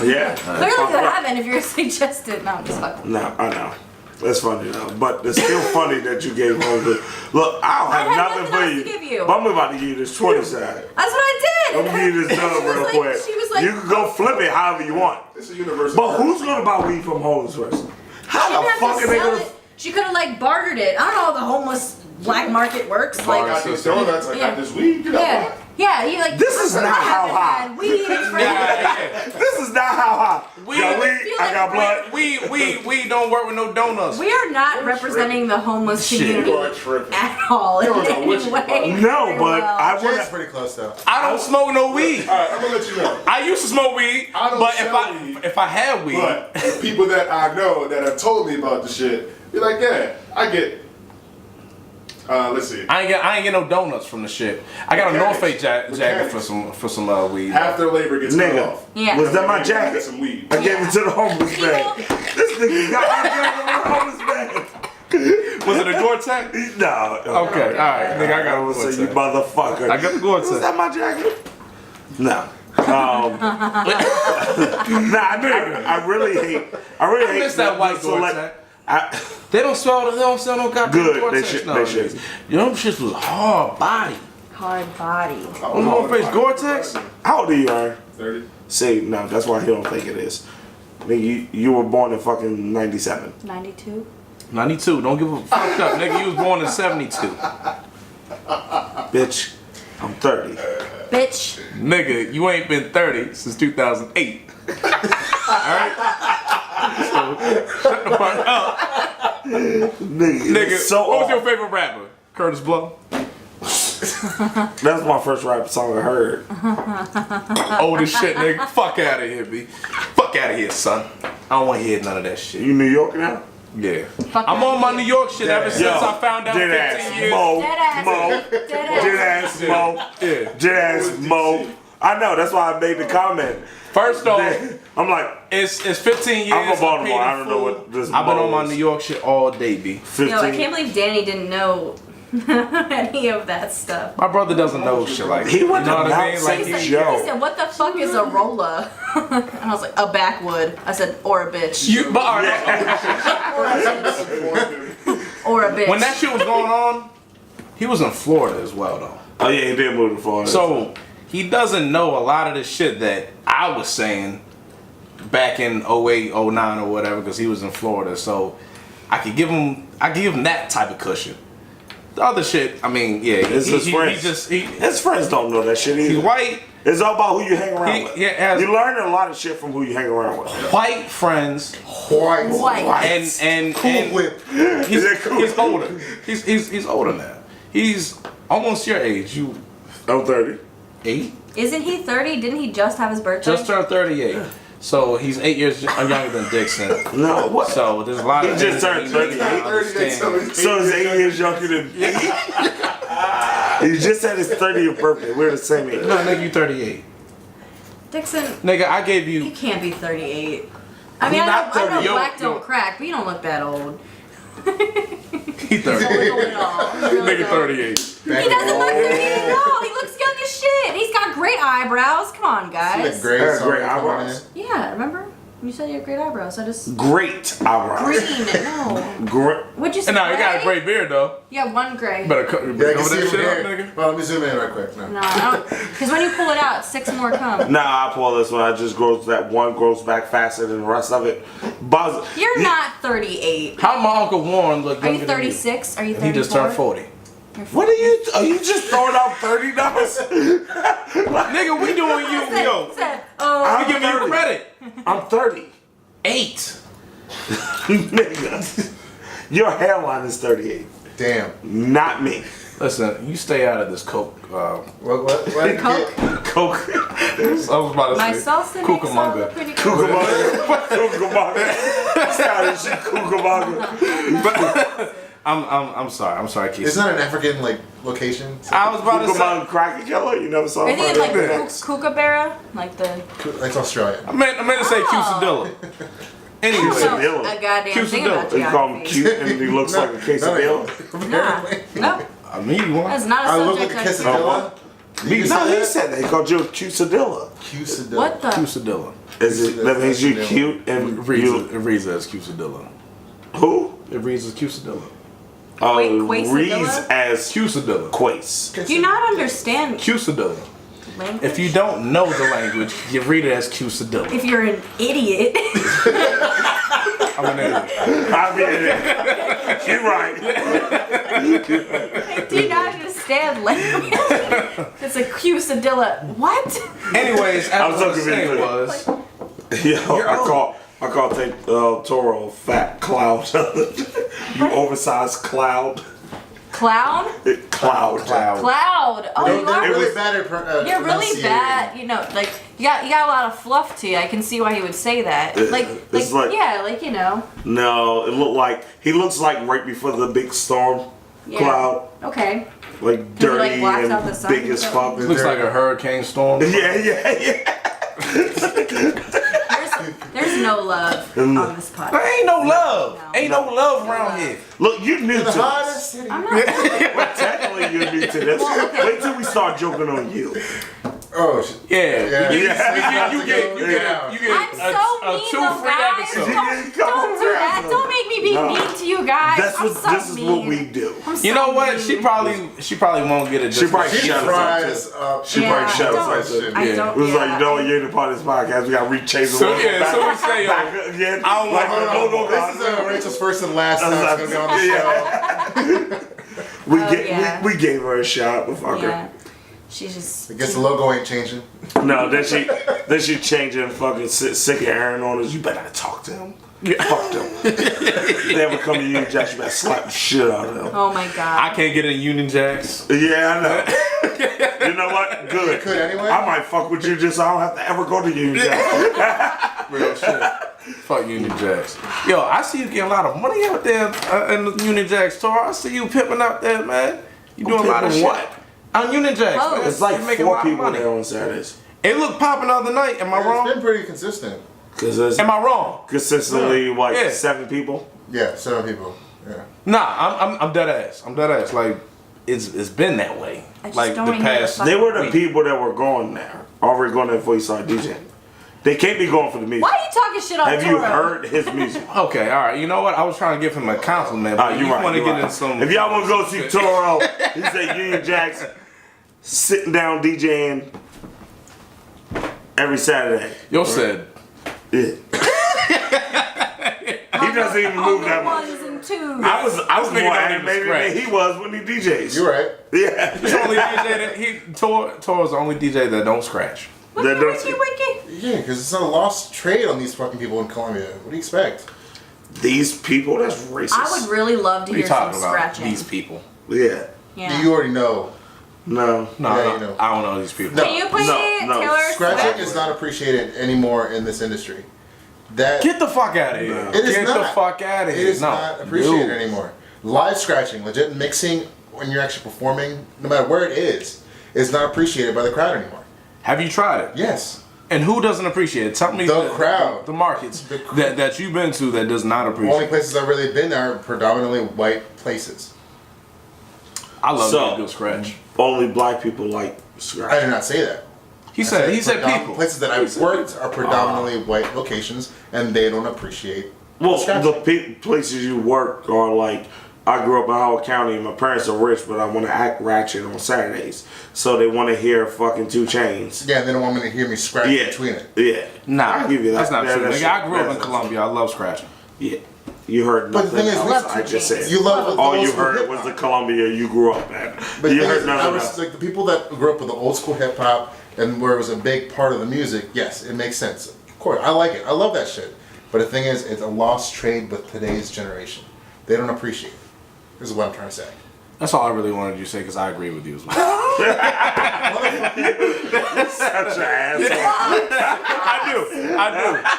Yeah. clearly they haven't if you're suggesting. No, I'm just fucking. No, I know. That's funny though. But it's still funny that you gave home the. Look, I don't have had nothing nothing for else you. to give you. But I'm about to give you this 20 side. That's what I did. I'm gonna give you this She dub was real like- quick. She was like, You can go flip it however you want. It's a universal. But who's gonna buy weed from a homeless person? How she the didn't fuck have are to they sell gonna? it. She could have like bartered it. I don't know how the homeless black market works. I Like, got these donuts, I Yeah. got this weed, you know. yeah. Yeah, you like. This is not how high. had weed for Yeah. This is not how high. We- Got weed, I got blood. We don't work with no donuts. We are not representing the homeless Shit. community You are tripping. at all in You don't know what any you way. No, Very but well. I Jay's want pretty close though. I don't smoke no weed. Alright, I'm gonna let you know. I used to smoke weed, I don't but sell weed. if I had weed, But the people that I know that have told me about the shit, be like, yeah, I get. Let's see. I ain't get no donuts from the shit. I got a North Face jacket Mechanics. for some weed. Half their labor gets cut nigga. off. Yeah. Was that my Get jacket? some weed. I gave it to the homeless man. This nigga got my jacket from the homeless man. Was it a Gore-Tex? No. Okay, all right, nigga, I got I a would say you Gore-Tex. motherfucker. I got the Gore-Tex. Was that my jacket? No. Nah, I really hate. I miss that white Gore-Tex. They don't sell no goddamn Good, Gore-Tex they should. nowadays. You know, them shits was hard body. Hard body. On North Face Gore-Tex? How old are you, Aaron? 30. See, no, that's why he don't think it is. Nigga, you were born in fucking 97. 92. 92. Don't give a fuck up, nigga. You was born in 72. Bitch, I'm 30. Bitch. Nigga, you ain't been 30 since 2008. Alright? So, shut the fuck up. Nigga, so what was your off. favorite rapper? Curtis Blow? That's my first rap song I heard. Old as shit, nigga. Fuck out of here, B. Fuck out of here, son. I don't want to hear none of that shit. You New York now? Yeah. Fuck I'm outta on my here. New York shit ever since I found out 15 dead ass years. Mo, Dead Mo, ass. Dead dead ass. ass Mo, Yeah. dead ass Mo. I know, that's why I made the comment. First off, I'm like, it's 15 years. I'm from of Baltimore. paid I don't know food. what this I've been Mo on my is. New York shit all day, B. 15. Yo, I can't believe Danny didn't know any of that stuff. My brother doesn't know shit like that. He went you know to what I Mount mean? Like, St. He said, Joe. he said, what the fuck is a rolla? And I was like, a backwood. I said, or a bitch. you, but, all right, Or a bitch. when that shit was going on, he was in Florida as well, though. Oh yeah, he did move to Florida. So he doesn't know a lot of the shit that I was saying back in 08, 09 or whatever, because he was in Florida. So I could give him that type of cushion. The other shit, I mean, yeah, It's his friends. His friends don't know that shit either. he's white. It's all about who you hang around with. has You learn a lot of shit from who you hang around with. white friends, White. White. and Cool whip. he's, Is that cool? he's older. He's older now. He's almost your age. You I'm 30. 8? Isn't he 30? Didn't he just have his birthday? Just turned 38. So he's 8 years younger than Dixon. No, what? So there's a lot He of just things turned that you 30. need to understand. So he's 8 years younger than me. He just had his 30th birthday. We're the same age. No, nigga, you 38. Dixon, Nigga, I gave you you. can't be 38. I mean, You're I not know 30. black Yo. don't crack, but you don't look that old. He 30. Don't look old at all. You really Nigga, don't. 38. He doesn't look 38 at all. He looks young as shit. He's got great eyebrows. Come on, guys. Great, That's great eyebrows. Yeah, remember? You said you have great eyebrows. I just Great eyebrows. green. No. Great. What'd you say? And now you got a gray? great beard though. Yeah, one gray. Better Yeah, I cover can that see shit him up, here. nigga. Well, let me zoom in right quick. No. No, I don't. Because when you pull it out, 6 more come. Nah, I pull this one. I just grows that one grows back faster than the rest of it. Buzz. You're not 38. How my Uncle Warren look Are younger you than 36? Are you 34? He just turned 40. What are you just throwing out 30 numbers? Nigga, we doing you, yo. Oh, We giving you credit. I'm 30. 8. Nigga. Your hairline is 38. Damn. Not me. Listen, you stay out of this coke. What? Coke? Coke. I was about to My say salsa makes all the Cucamonga. pretty Cucamonga. Cucamonga. Style shit, Cucamonga. I'm sorry, Keith. Isn't that an African like location? I was about to say. Cucamonga cracker killer? You never saw Are they in like it? kookaburra? Like the. That's Australia. I meant to say quesadilla. Anyway, Quesadilla. A goddamn thing Quesadilla. about You call him geography. cute and he looks like a quesadilla? Nah. Nope. I mean, you want. That's not a I look like subject. a quesadilla. You No, he that? said that. He called you a quesadilla. Quesadilla. What the? Quesadilla. Is it, that means you cute and It reads you, as quesadilla. who? It reads as quesadilla. Oh, Quesadilla? reads as Quesadilla. quace. Do you not understand Quesadilla. language? If you don't know the language, you read it as quesadilla. If you're an idiot. I'm an idiot. I mean, you're right. Do you not understand understand language. It's a quesadilla. What? Anyways, as I was was looking saying into it. was, Yo, I call Toro a fat cloud. You oversized cloud. Clown? Cloud. Cloud. Oh, you They're are. really bad at You're really pronunciating. bad. You know, like you got a lot of fluff to you. I can see why he would say that. It's like- yeah, like you know. No, it looked like he looks like right before the big storm Yeah. cloud, Okay. like dirty blocks out the sun and big as and fuck. looks like a hurricane storm. Yeah. There's no love on this podcast. There ain't no love. No. Ain't no love around here. Look, you're new to The this. hottest city. I'm not. But technically, you're new to this. Well, okay. Wait till we start joking on you. Oh, shit. Yeah. You Yeah. get I'm so a mean, 2 though, free guys. episodes. Don't do that. Don't make me be No. mean to you guys. This is what we do. I'm so You know what? mean. She probably won't get it. She probably She shut us fries up. She Yeah, probably shut I us don't- up. I Yeah. don't. It was like, yeah, you know what, you're the part of this podcast. We got to rechase So yeah, so we say, yo, again. I don't like, want no, This is Rachel's first and last time That's she's gonna be on the show. yeah. we gave her a shot, but fuck Yeah. She's just. I guess the logo ain't changing. her. No, then she changed it and fucking sick of Aaron on us. You better not talk to him. Fuck them. They ever come to you, Josh, you better slap the shit out of them. Oh my I god. can't get in Union Jacks. Yeah, I know. You know what? Good. You could anyway. I might fuck with you just so I don't have to ever go to you. Real shit. Fuck Union Jacks. Yo, I see you getting a lot of money out there in the Union Jacks store. I see you pimping out there, man. You doing a lot of pimping shit. what? On Union Jacks. Oh. man. It's like You making a 4 lot of people money. there on Saturdays. It looked popping the other night. Am I It's wrong? been pretty consistent. Because there's Am I wrong? consistently like Yeah. 7 people. Yeah, 7 people. Yeah. Nah, I'm dead ass. I'm dead ass. Like it's been that way. I just Like don't the even know past. the They were the week. people that were going there. Already going there before you started DJing. They can't be going for the music. Why are you talking shit on Have you Toro? heard his music? Okay, all right. You know what? I was trying to give him a compliment. But You you right. want to you get right. in some. If y'all want to go see Toro, he said Union Jackson sitting down DJing every Saturday. Yo said. Yeah. He doesn't even move that much. Ones and twos. I was This nigga more don't even animated than scratch. he was when he DJs. You're right. Yeah. He's the only DJ that Toro's the only DJ that don't scratch. That Wiki, does- wiki, wiki. Yeah, because it's not a lost trade on these fucking people in Colombia. What do you expect? These people, that's racist. I would really love to What are you hear some talking about? scratching. These people. Yeah. Yeah. You already know. No. No, Yeah, no, you know. I don't know these people. No. Can you play No, Taylor Scratching Swift? is not appreciated anymore in this industry. That Get the fuck out of here. It is Get the not. fuck out of It here. is No. not appreciated No. anymore. Live scratching, legit mixing when you're actually performing, no matter where it is not appreciated by the crowd anymore. Have you tried it? Yes. And who doesn't appreciate it? Tell me The crowd. the markets The cr- that you've been to that does not The appreciate only it. places I've really been are predominantly white places. I love So- a good scratch. Only black people like I scratch. did not say that. He said Predom- people. Places that I've worked are predominantly white locations, and they don't appreciate Well, scratching. the places you work are like, I grew up in Howard County and my parents are rich, but I want to act ratchet on Saturdays. So they want to hear fucking 2 Chainz. Yeah, they don't want me to hear me scratch Yeah. between it. Yeah. Nah, I'll give you that. that's not Yeah, true. that's Nigga, I true. grew up in That's Colombia. I love scratching. Yeah. You heard But the nothing thing is, else love I 2 just Chainz. said. You love the All old you school heard hip-hop. was the Columbia you grew up at. But You the thing heard is, nothing I was else. like the people that grew up with the old school hip hop and where it was a big part of the music. Yes, it makes sense. Of course, I like it. I love that shit. But the thing is, it's a lost trade with today's generation. They don't appreciate it. This is what I'm trying to say. That's all I really wanted you to say because I agree with you as well. Such an asshole. I do.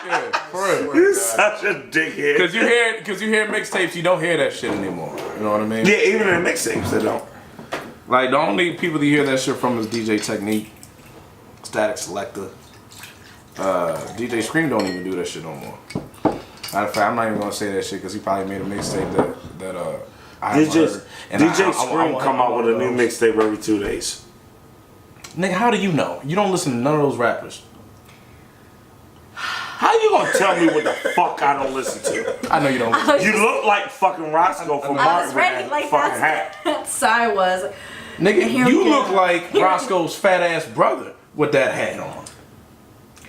Yeah, for real. You're such a dickhead. Because you hear mixtapes, you don't hear that shit anymore. You know what I mean? Yeah, even in mixtapes they don't. Like the only people that you hear that shit from is DJ Technique, Static Selector. DJ Scream don't even do that shit no more. Matter of fact, I'm not even gonna say that shit because he probably made a mixtape that I haven't heard. And DJ I Scream want- come I out want with a new those. mixtape every 2 days. Nigga, how do you know? You don't listen to none of those rappers. How you gonna tell me what the fuck I don't listen to? I know you don't listen. You look like fucking Roscoe from I Martin was with ready that like fucking that. hat. That's how I was. Nigga, Here you we go. look like Roscoe's fat ass brother with that hat on.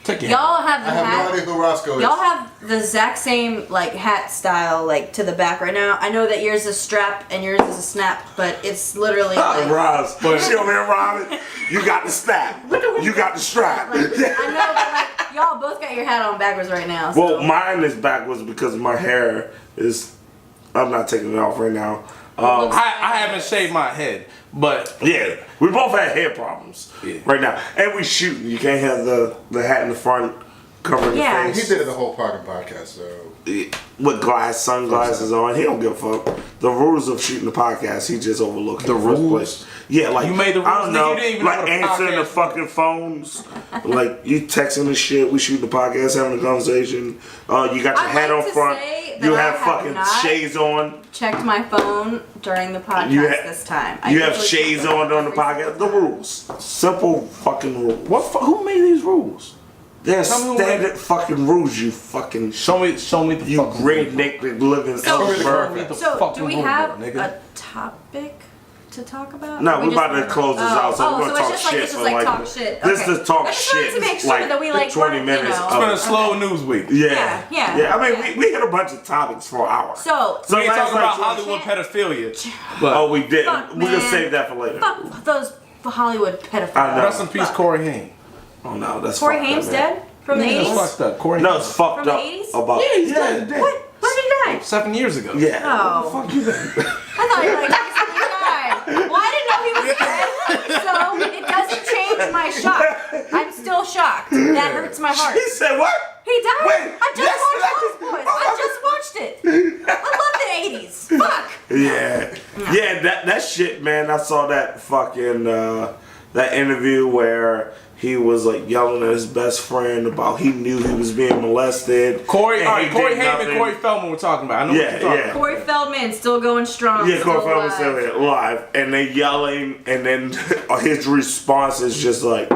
Take your Y'all have I the have hat. no idea who Roscoe is. Y'all have the exact same like hat style like to the back right now. I know that yours is strap and yours is a snap, but it's literally like, Roz, she over here rhyming. You got the snap. You got the strap. I know, but like y'all both got your hat on backwards right now. So. Well, mine is backwards because my hair is. I'm not taking it off right now. I haven't shaved my head, but Yeah, we both had hair problems Yeah. right now, and we shooting. You can't have the hat in the front covering Yeah. the He face. did the whole fucking podcast, so. With sunglasses on. He don't give a fuck. The rules of shooting the podcast, he just overlooked The in first rules? place. Yeah, like You made the I rules, don't nigga. know, You didn't even know like what a answering the podcast fucking phones, like you texting the shit. We shooting the podcast, having a conversation. You got your I'd hat like on to front. say that You I have have fucking not shades on. Checked my phone during the podcast You ha- this time. You have usually shades check it on during the every podcast. The single time. rules, simple fucking rules. who made these rules? They're Tell me who standard fucking rules. You fucking Show me the you fucking redneck that live in So- Ellsworth. the So, fucking do we rule have book, nigga. a topic to talk about? No, Or we're just about to wanna- close this out, so we're gonna so it's talk just like, shit it's for just like like talk shit. this Okay. is talk I just wanted shit, to make sure like, that we like 20 weren't, minutes You know, of- It's been a Okay. slow news week. Yeah, Yeah. I mean, we hit a bunch of topics for an hour. So We ain't last talking about night- Hollywood pedophilia. Oh, we did. Fuck, We're gonna man. save that for later. fuck those Hollywood pedophiles. I know. Rest in peace, Corey Haim. Oh no, that's Corey fucked Haim's up, man. dead from the That's 80s. fucked up. Corey No, Haim. it's fucked From the up 80s? about. Yeah, he's dead. What? When did he die? 7 years ago. Yeah. Oh. What the fuck you think? I thought you were like, he died. Well, I didn't know he was dead, so it doesn't change my shock. I'm still shocked. That hurts my heart. He said what? He died? Wait, I just yes, watched that- Lost Boys. I just watched it. I love the 80s. Fuck. Yeah, that shit, man. I saw that fucking that interview where he was like yelling at his best friend about he knew he was being molested. Corey and he Haim did and nothing. Corey Feldman were talking about. I know what you're talking about. Corey Feldman still going strong. Yeah, Corey still Feldman was alive. still here live, and they yelling, and then his response is just like,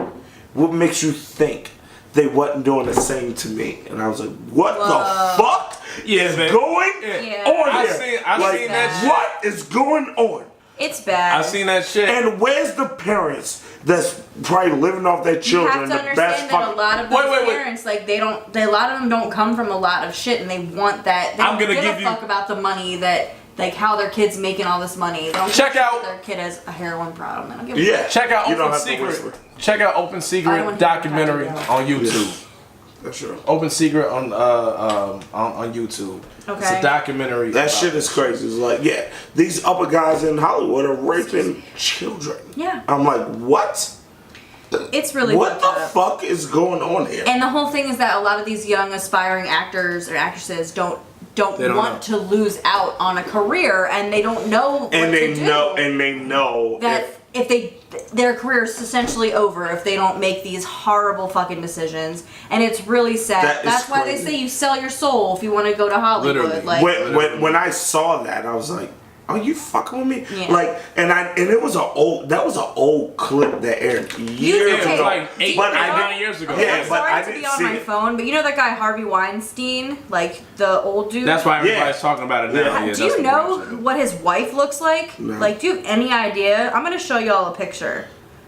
"What makes you think they wasn't doing the same to me?" And I was like, "What Whoa. the fuck Yeah, is man. going Yeah. on I here? seen that shit. What is going on? It's bad. I seen that shit. And where's the parents that's probably living off their You children? have to The best understand that a fucking. lot of those Wait. parents, like a lot of them don't come from a lot of shit, and they want that. They I'm don't gonna give give a you- fuck about the money that, like, how their kid's making all this money. They don't Check give a out- shit if their kid has a heroin problem. They don't give a Yeah. fuck. Check out You don't Open have to Secret. whisper. Check out Open I don't Secret wanna hear documentary that. on YouTube. That's true. Open Secret on YouTube. It's Okay. a documentary. That about shit is crazy. It's like, yeah, these upper guys in Hollywood are raping children. Yeah. I'm like, what? It's really What fucked the up. fuck is going on here? And the whole thing is that a lot of these young aspiring actors or actresses don't They don't want to lose out on a career, and they don't know what And they to do. know that if their career is essentially over if they don't make these horrible fucking decisions, and it's really sad. That is That's why they crazy. say you sell your soul if you want to go to Hollywood. Literally. Like, when I saw that, I was like, are you fucking with me? Yeah. Like, and it was that was an old clip that aired years It was ago. like 8 but or I 9 didn't- years ago. Yeah, I'm but sorry I to be didn't on see my it. phone, but you know that guy Harvey Weinstein, like the old dude. That's why everybody's Yeah. talking about it now. Yeah. Yeah, Do that's you what know I'm saying. what his wife looks like? No. Like, do you have any idea? I'm gonna show y'all a picture.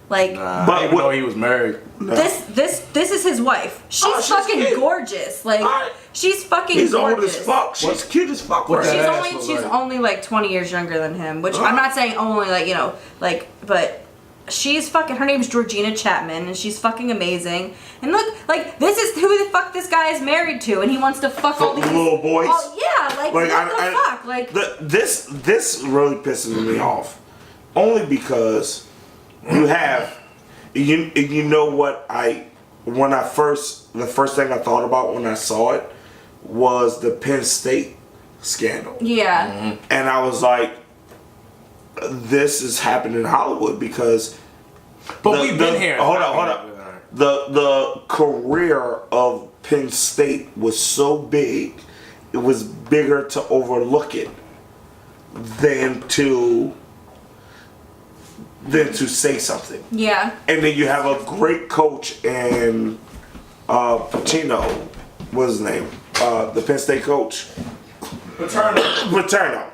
Like, Nah, But I didn't even what- know he was married. this is his wife. She's Oh, she's fucking cute. gorgeous. Like, Alright. she's fucking He's gorgeous. old as fuck. She's cute as fuck. what right? that She's ass only look she's like? only like 20 years younger than him, which I'm not saying only, like, you know, like, but she's fucking, her name's Georgina Chapman, and she's fucking amazing. And look, like, this is who the fuck this guy is married to, and he wants to fuck all these little boys? Oh yeah, like what the fuck, like. This really pisses me off, only because you have you know what the first thing I thought about when I saw it was the Penn State scandal, Yeah. and I was like, this is happening in Hollywood because But we've been here. Hold up. The career of Penn State was so big, it was bigger to overlook it than to say something. Yeah. And then you have a great coach in Pacino, what's his name? The Penn State coach. Paterno.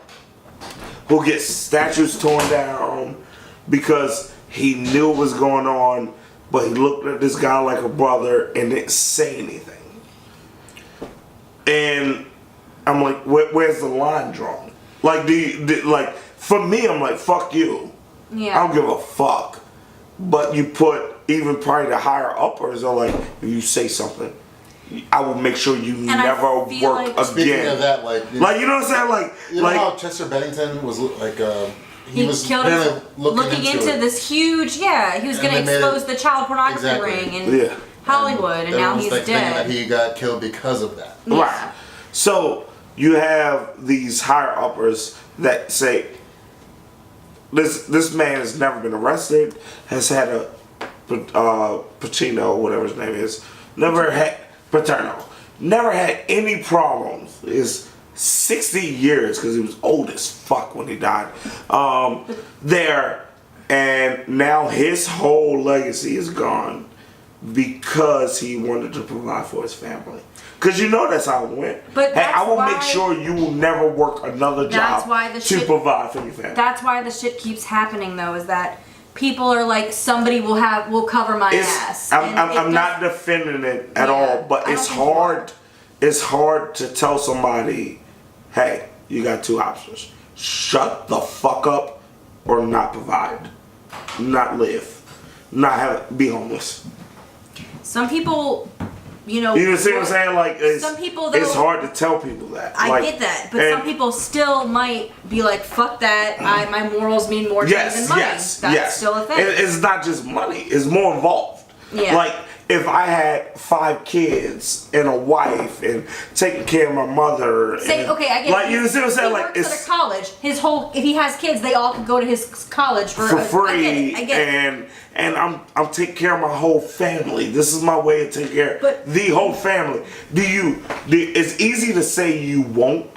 Who gets statues torn down because he knew what was going on. but he looked at this guy like a brother and didn't say anything. And I'm like, where's the line drawn? Like, like, for me, I'm like, fuck you. Yeah. I don't give a fuck. But you put, even probably the higher uppers are like, if you say something, I will make sure you never work again. Speaking of that, like you know what I'm saying? Like, you know how Chester Bennington was like, he was killed kind of looking into this huge, he was going to expose the child pornography ring in Hollywood, and now he's like dead. That he got killed because of that. Yeah. Right. So you have these higher uppers that say, this man has never been arrested, has had a Pacino, whatever his name is, never had any problems. Is 60 years because he was old as fuck when he died. There, and now his whole legacy is gone because he wanted to provide for his family. Because you know that's how it went. But hey, I will why, make sure you will never work another job to provide for your family. That's why the shit keeps happening, though, is that people are like, somebody will cover my ass. I'm not defending it at all, but it's hard. It's hard to tell somebody, hey, you got two options: shut the fuck up, or not provide, not live, be homeless. Some people, you see what I'm saying? Like, some people, though, it's hard to tell people that. I get that, but some people still might be like, fuck that, my morals mean more to me than money. That's still a thing. It's not just money, it's more involved. Yeah. Like, if I had 5 kids and a wife and taking care of my mother. I get like, you see what I'm saying? He like, works at a college. If he has kids, they all can go to his college for free. I get it. And I'm taking care of my whole family. This is my way of taking care of the whole family. It's easy to say you won't.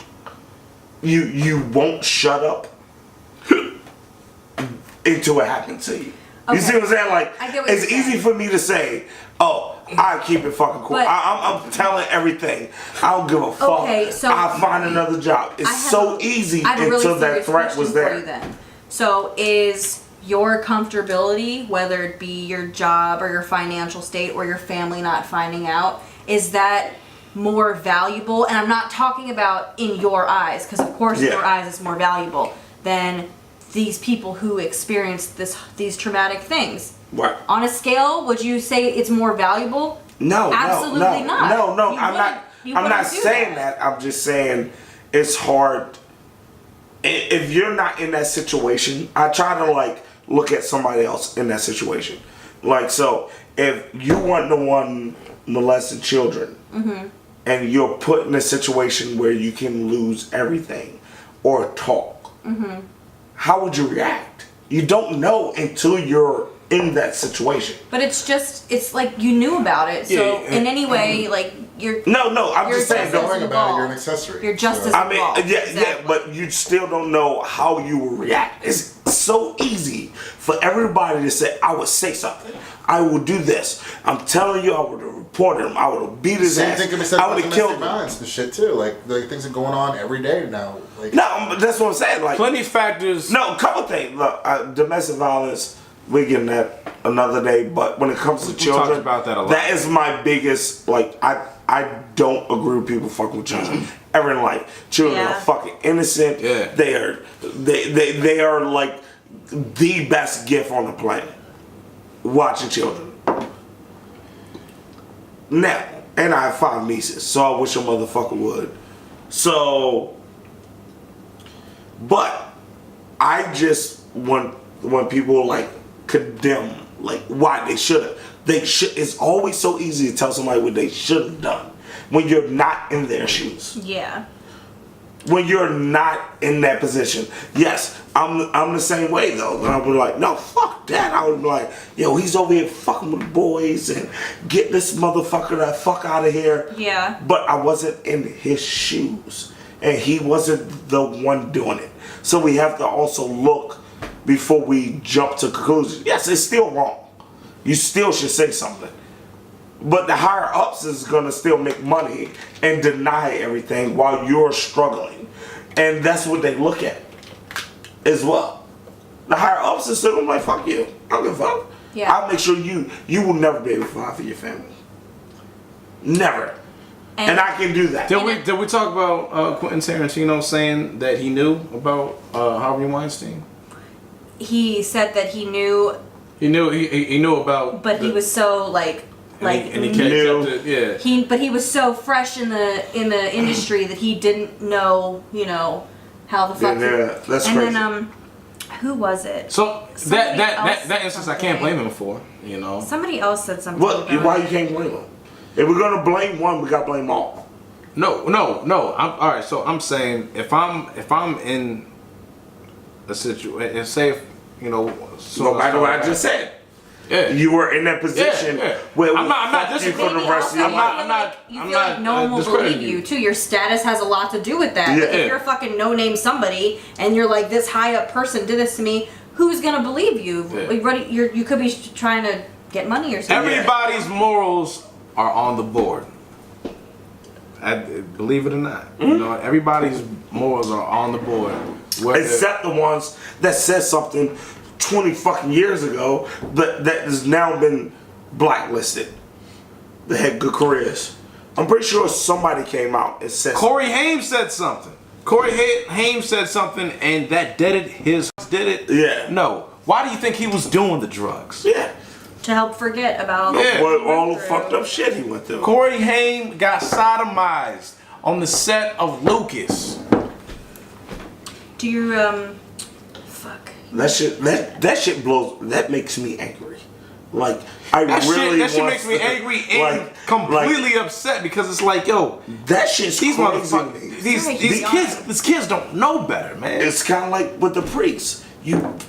You won't shut up until it happens to you. You see what I'm saying? Like, it's easy for me to say, oh, I keep it fucking cool. I'm telling everything. I don't give a fuck. Okay, so I'll find another job. It's so easy until that threat was there. For you then. So is your comfortability, whether it be your job or your financial state or your family not finding out, is that more valuable? And I'm not talking about in your eyes, because of course in your eyes it's more valuable than these people who experienced these traumatic things. Right. On a scale, would you say it's more valuable? No, absolutely not. No, I'm not saying that. I'm just saying it's hard. If you're not in that situation, I try to like look at somebody else in that situation. Like, so if you want the one molesting children, and you're put in a situation where you can lose everything or talk, how would you react? You don't know until you're in that situation. But it's like you knew about it, so in any way, like you're. No, I'm just saying, don't worry about it. You're an accessory. You're just as involved. Yeah, but you still don't know how you will react. It's so easy for everybody to say, I would say something. I will do this. I'm telling you, I would have reported him. I would have beat his ass. I would have killed him. Violence and shit too. Like things are going on every day now. Like, no, but that's what I'm saying. Like, plenty of factors. No, a couple things. Look, domestic violence, we're getting that another day. But when it comes to children, talked about that a lot. That is my biggest. Like, I don't agree with people fucking with children ever in life. Children are fucking innocent. Yeah. They are like the best gift on the planet. Watching children. Now, and I have 5 nieces, so I wish a motherfucker would. So, but I just when people like condemn like why they should have. It's always so easy to tell somebody what they should have done when you're not in their shoes. Yeah. When you're not in that position. Yes, I'm the same way though. I would be like, no, fuck that. I would be like, yo, he's over here fucking with boys and get this motherfucker the fuck out of here. Yeah. But I wasn't in his shoes. And he wasn't the one doing it. So we have to also look before we jump to conclusions. Yes, it's still wrong. You still should say something. But the higher ups is gonna still make money and deny everything while you're struggling. And that's what they look at as well. The higher ups is still gonna be like, fuck you. I don't give a fuck. Yeah. I'll make sure you will never be able to provide for your family. Never. And I can do that. Did we talk about Quentin Tarantino saying that he knew about Harvey Weinstein? He said that he knew. He knew about. But he was so like and he kept it, yeah. But he was so fresh in the industry that he didn't know, how the fuck. Yeah, that's and crazy. then who was it? So Somebody else that said instance, I can't something. blame him for. Somebody else said something. Well, about why it. you can't blame them? If we're gonna blame one, we gotta blame all. No. All right. So I'm saying if I'm in a situation, and say if Go back to what I just said. Yeah. You were in that position Yeah. where I'm not you for Maybe the rest of also your life. you feel like no one will believe you too. Your status has a lot to do with that. Yeah. Like, if you're a fucking no-name somebody and you're like, this high-up person did this to me, who's gonna believe you? Yeah. Like, you could be trying to get money or something. Everybody's morals are on the board. Believe it or not, everybody's morals are on the board. Except the ones that said something 20 fucking years ago that has now been blacklisted. That had good careers. I'm pretty sure somebody came out and said Corey Haim said something. Corey Haim said something, and that did it. Yeah. No. Why do you think he was doing the drugs? Yeah. To help forget about all the Yeah. shit he Well, went all the through. fucked up shit he went through. Corey Haim got sodomized on the set of Lucas. Do you fuck? That shit blows. That makes me angry. Like That really shit want makes me to- angry and completely upset because it's like, yo, that shit's these crazy. motherfuckers, these Right. these kids don't know better, man. It's kind of like with the priests.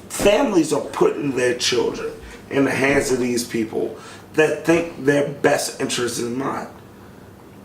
Families are putting their children in the hands of these people that think their best interest is in mind.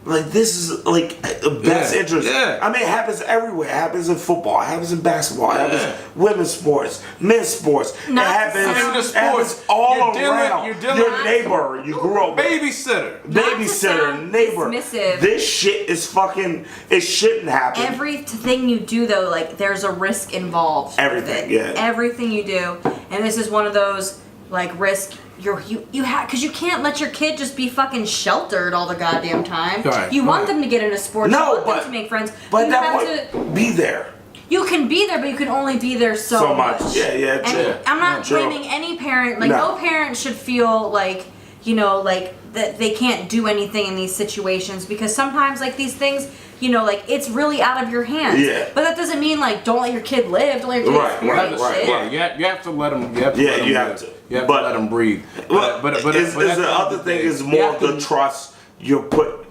Like this is like a best Yeah, interest. yeah. I mean, it happens everywhere. It happens in football. It happens in basketball. It happens in women's sports, men's sports. Not it happens, the same. it happens all You're dealing- around. you're dealing Your with- neighbor, you grew up with. Babysitter. Not to Babysitter, sound neighbor. dismissive. This shit is fucking. It shouldn't happen. Everything you do though, like there's a risk involved. with Everything, it. yeah. Everything you do, and this is one of those like risk. You have because you can't let your kid just be fucking sheltered all the goddamn time. Right, You want right. them to get into sports. No, you want but them to make friends. But you that have point, to. be there. You can be there, but you can only be there so much. Yeah, And true. I'm not True. blaming any parent. Like No. no parent should feel like like that they can't do anything in these situations because sometimes like these things. Like it's really out of your hands. Yeah. But that doesn't mean like don't let your kid live. Don't let your kid Right, experience right, shit. Yeah, you have to let them. You have to Yeah, let them you have live. to. You have But- to let them breathe. Well, but is at the the end other of thing day, is you more have the to- trust you put.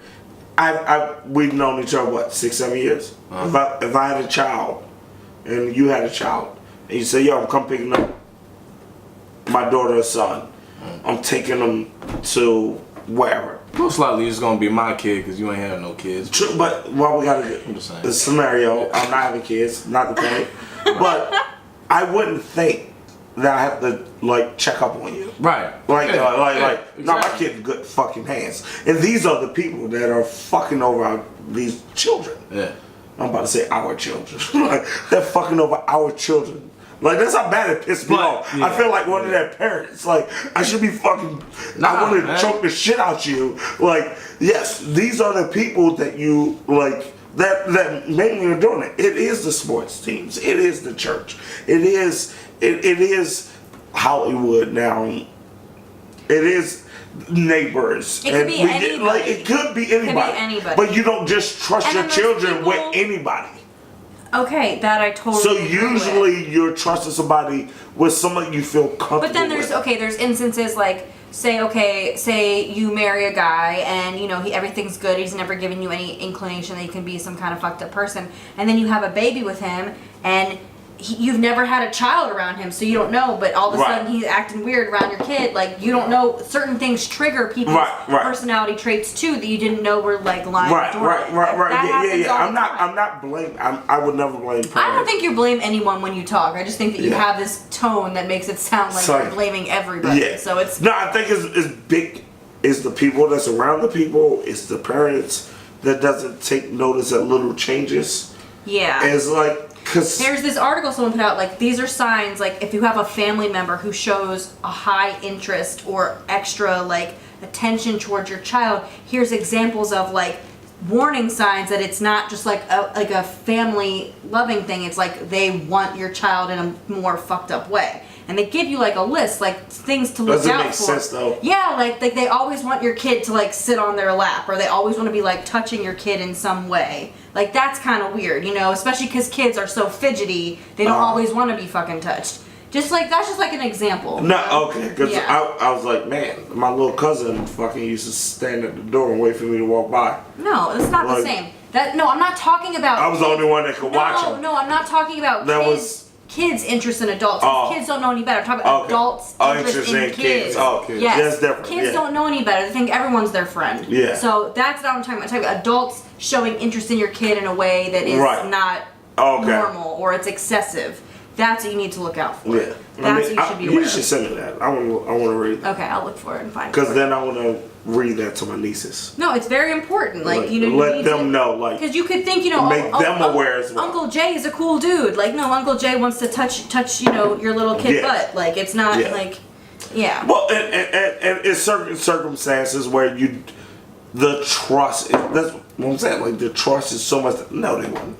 We've known each other what 6-7 years. If I had a child, and you had a child, and you say, "Yo, I'm come picking up my daughter or son. I'm taking them to wherever." Most likely it's gonna be my kid because you ain't have no kids. True, but what we gotta I'm do? just saying. The scenario. I'm not having kids, not the point. But I wouldn't think that I have to like check up on you. Right. Like, Yeah, yeah, no, my exactly. kid's in good fucking hands. And these are the people that are fucking over these children. Yeah. I'm about to say our children. Like, they're fucking over our children. Like, that's how bad it pissed me But, off. yeah, I feel like one of their parents. Like, I should be fucking, I Nah, want to man. choke the shit out you. Like, yes, these are the people that you, like, that mainly are doing it. It is the sports teams. It is the church. It is Hollywood now. It is neighbors. It could And be we anybody. like, it could be anybody. anybody. But you don't just trust And your then there's children with people- anybody. Okay, that I totally. So agree with. usually you're trusting somebody with somebody you feel comfortable But then there's with. there's instances like say you marry a guy and everything's good. He's never given you any inclination that he can be some kind of fucked up person, and then you have a baby with him and. You've never had a child around him, so you don't know. But all of a Right. sudden, he's acting weird around your kid. Like you don't know certain things trigger people's Right. personality traits too that you didn't know were like lying. Right. That happens all the time. I'm not blaming. I would never blame. I don't think you blame anyone when you talk. I just think that you Yeah. have this tone that makes it sound like So- you're blaming everybody. Yeah. So it's no. I think it's big. It's the people that's around the people. It's the parents that doesn't take notice at little changes. yeah. It's like, Because There's this article someone put out, like, these are signs, like, if you have a family member who shows a high interest or extra, like, attention towards your child, here's examples of, like, warning signs that it's not just like a family loving thing. It's like they want your child in a more fucked up way. And they give you like a list, like things to look doesn't out make for. sense though. Yeah, like they always want your kid to like sit on their lap, or they always want to be like touching your kid in some way. Like that's kind of weird, you know, especially because kids are so fidgety, they don't always want to be fucking touched. Just like that's just like an example. No, okay, because Yeah. I was like, man, my little cousin fucking used to stand at the door and wait for me to walk by. No, it's not the Like- same. No, I'm not talking about. I was the only one that could watch him. No, I'm not talking about That kids' interest in adults. Oh. Kids don't know any better. I'm talking about Okay. adults' interest in kids. Oh, kids. Yes. That's different. Kids Yeah. don't know any better. They think everyone's their friend. Yeah. So that's not what I'm talking about. I'm talking about adults showing interest in your kid in a way that is Right. not Okay. normal or it's excessive. That's what you need to look out for. Yeah. That's what you should be aware You of. should send me that. I want to read that. Okay, I'll look for it and find it. Because then I want to read that to my nieces. No, it's very important. Like, Like, you know, you let need them to, know, like, because you could think, you know, make them aware as well. Uncle Jay is a cool dude. Like, no, Uncle Jay wants to touch, you know, your little kid Yeah. butt. Like, it's not Yeah. like, yeah. Well, and in certain circumstances where the trust, that's what I'm saying, like, the trust is so much, no, they wouldn't.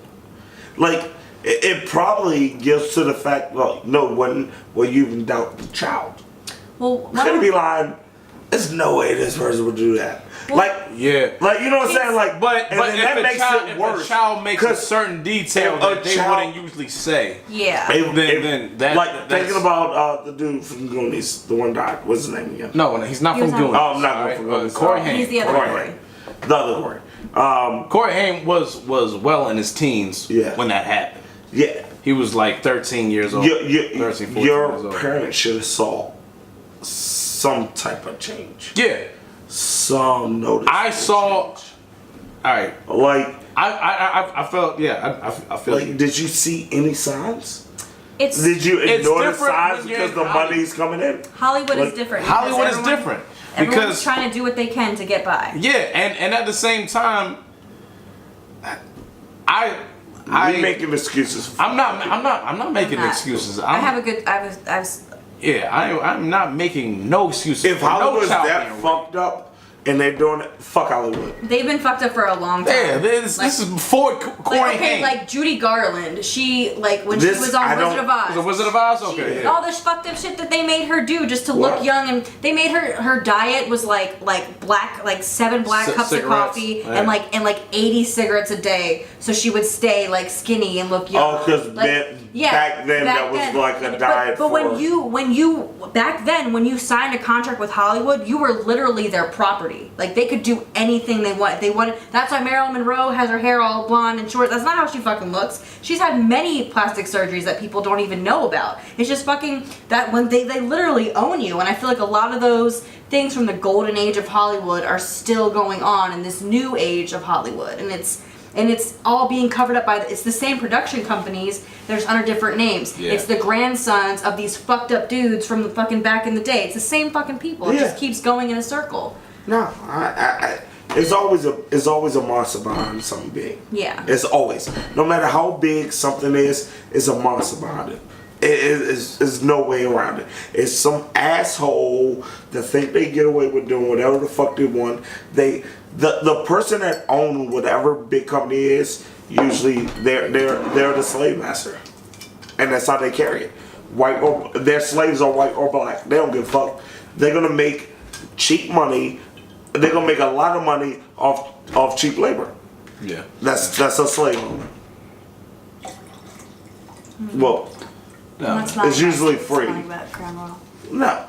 Like, it probably gives to the fact, like, no, when you even doubt the child. Well, Could be lying, there's no way this person would do that. Like, Yeah. like, you know what I'm saying? Like, But and then if that a makes child, it if worse. a child makes a 'Cause certain detail if a that they child- wouldn't usually say, yeah. Then that- like, that's- thinking about the dude from Goonies, the one died, what's his name again? no, he's not He from was not- Goonies. Oh, I'm not all going for Goonies. Corey Oh. Haim. He's the other Corey Corey. Haim. The other Corey. Corey Haim was well in his teens Yeah. when that happened. Yeah. He was like 13 years old. 13, 14 Your years old. parents should have saw some type of change. Yeah. Some notice. I saw. All right. Like, I felt. Yeah. I feel. like, did you see any signs? It's Did you It's ignore the different signs when you're because in the Hollywood. money's coming in? Hollywood Like, is different. Hollywood because is different Everyone's because trying to do what they can to get by. yeah, and at the same time, You're making excuses. I'm not making I'm not. excuses. I have a good. I'm not making no excuses. If for no Hollywood's child that being raped. fucked up and they're doing it, fuck Hollywood. They've been fucked up for a long time. Yeah, this is before Corey Like, okay, Haim. like Judy Garland, she like when This- she was on I Wizard don't- of Oz. Was it Wizard of Oz? She- Okay. all this fucked up shit that they made her do just to What? look young, and they made her diet was like black, like 7 black cups Cigarettes. of coffee Yeah. and like 80 cigarettes a day, so she would stay like skinny and look young. Oh, 'cause back then that was like a diet But for- when you back then when you signed a contract with Hollywood, you were literally their property. Like they could do anything they want. They wanted. That's why Marilyn Monroe has her hair all blonde and short. That's not how she fucking looks. She's had many plastic surgeries that people don't even know about. It's just fucking that when they literally own you. And I feel like a lot of those things from the golden age of Hollywood are still going on in this new age of Hollywood, and it's all being covered up by it's the same production companies, they're just under different names. Yeah. It's the grandsons of these fucked up dudes from the fucking back in the day. It's the same fucking people. It Yeah. just keeps going in a circle. No, it's always a monster behind something big. Yeah. It's always, no matter how big something is, it's a monster behind it. There's no way around it. It's some asshole that think they get away with doing whatever the fuck they want. The person that owns whatever big company is, usually they're the slave master, and that's how they carry it. Their slaves are white or black. They don't give a fuck. They're gonna make cheap money. They're gonna make a lot of money off cheap labor. Yeah. That's a slave owner. Well, That's It's usually free. Smelling that Crown Royal. no.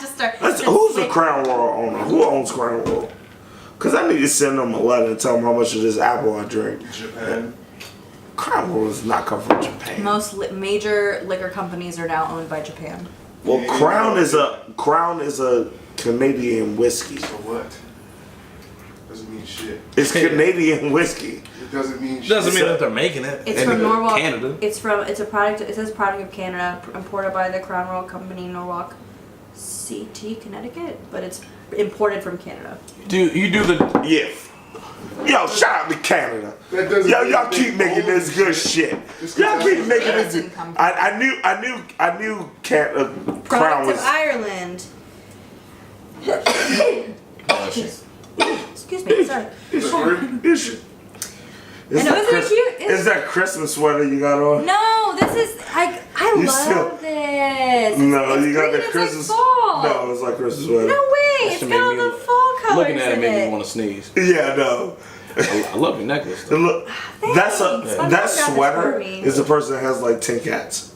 Just start. Who's the Crown Royal owner? Who owns Crown Royal? Because I need to send them a letter and tell them how much of this apple I drink. Japan. Crown Royal does not come from Japan. Most major liquor companies are now owned by Japan. Well, Crown is a Canadian whiskey. So what? Doesn't mean shit. It's Canadian whiskey. It doesn't mean shit. Doesn't mean that they're making it. It's in from Norwalk. Canada. It's a product. It says product of Canada, imported by the Crown Royal Company, Norwalk, CT, Connecticut, but it's imported from Canada. You do the If. Yo, shout out to Canada. That doesn't Yo, mean y'all they keep making own this good shit. Y'all keep making That's this. income. I knew Crown Product was. of Ireland. Delicious. Excuse me, sorry. This shit. I know, isn't it cute? Is that Christmas sweater you got on? No, this is I You love still- this. No, It's you got green, the it's Christmas. Like fall. No, it's like Christmas sweater. No way! It's should got all make me- the fall colors Looking at it in made me it. want to sneeze. Yeah, no. I love your necklace. And Though. look, that's Thanks. My a mom that got this for sweater me. is a person that has like 10 cats.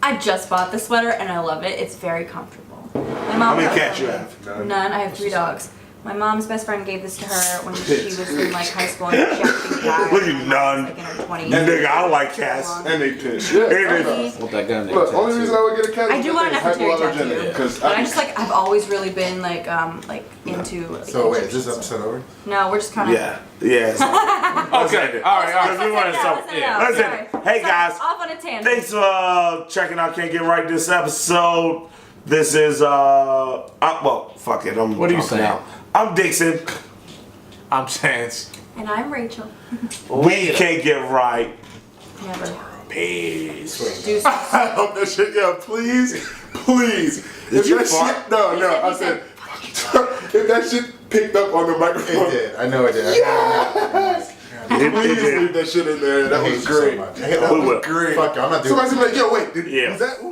I just bought the sweater and I love it. It's very comfortable. My How mom many got it cats for you me. have? None. I have 3 dogs. My mom's best friend gave this to her when she was in like high school and she actually died. Look at when none. I was, like in her 20s. Nigga, I like cats. And they piss. Ain't Yeah. it? With that gun there. Look, only reason I would get a cat is I do want an Nefertari tattoo, because but I just like I've always really been like into. Like, So wait, is Egyptian this stuff. episode over? No, we're just kind of. Yeah, yeah. Okay. All right. All Because right. we want to stop. Listen, hey guys, Off on a tangent. thanks for checking out Can't Get Right this episode. This is well, fuck it. I'm What are you talking saying? now. I'm Dixon. I'm Chance. And I'm Rachel. We can't get right. Never. Peace. Do I hope that shit. Yeah, please. If you that fart? shit, no, I said, if that shit picked up on the microphone, It did. I know it did. please did. leave that shit in there. That was great. So much. That We will. was great. Fuck, I'm not doing Somebody's gonna be like, yo, wait, Yeah. was that?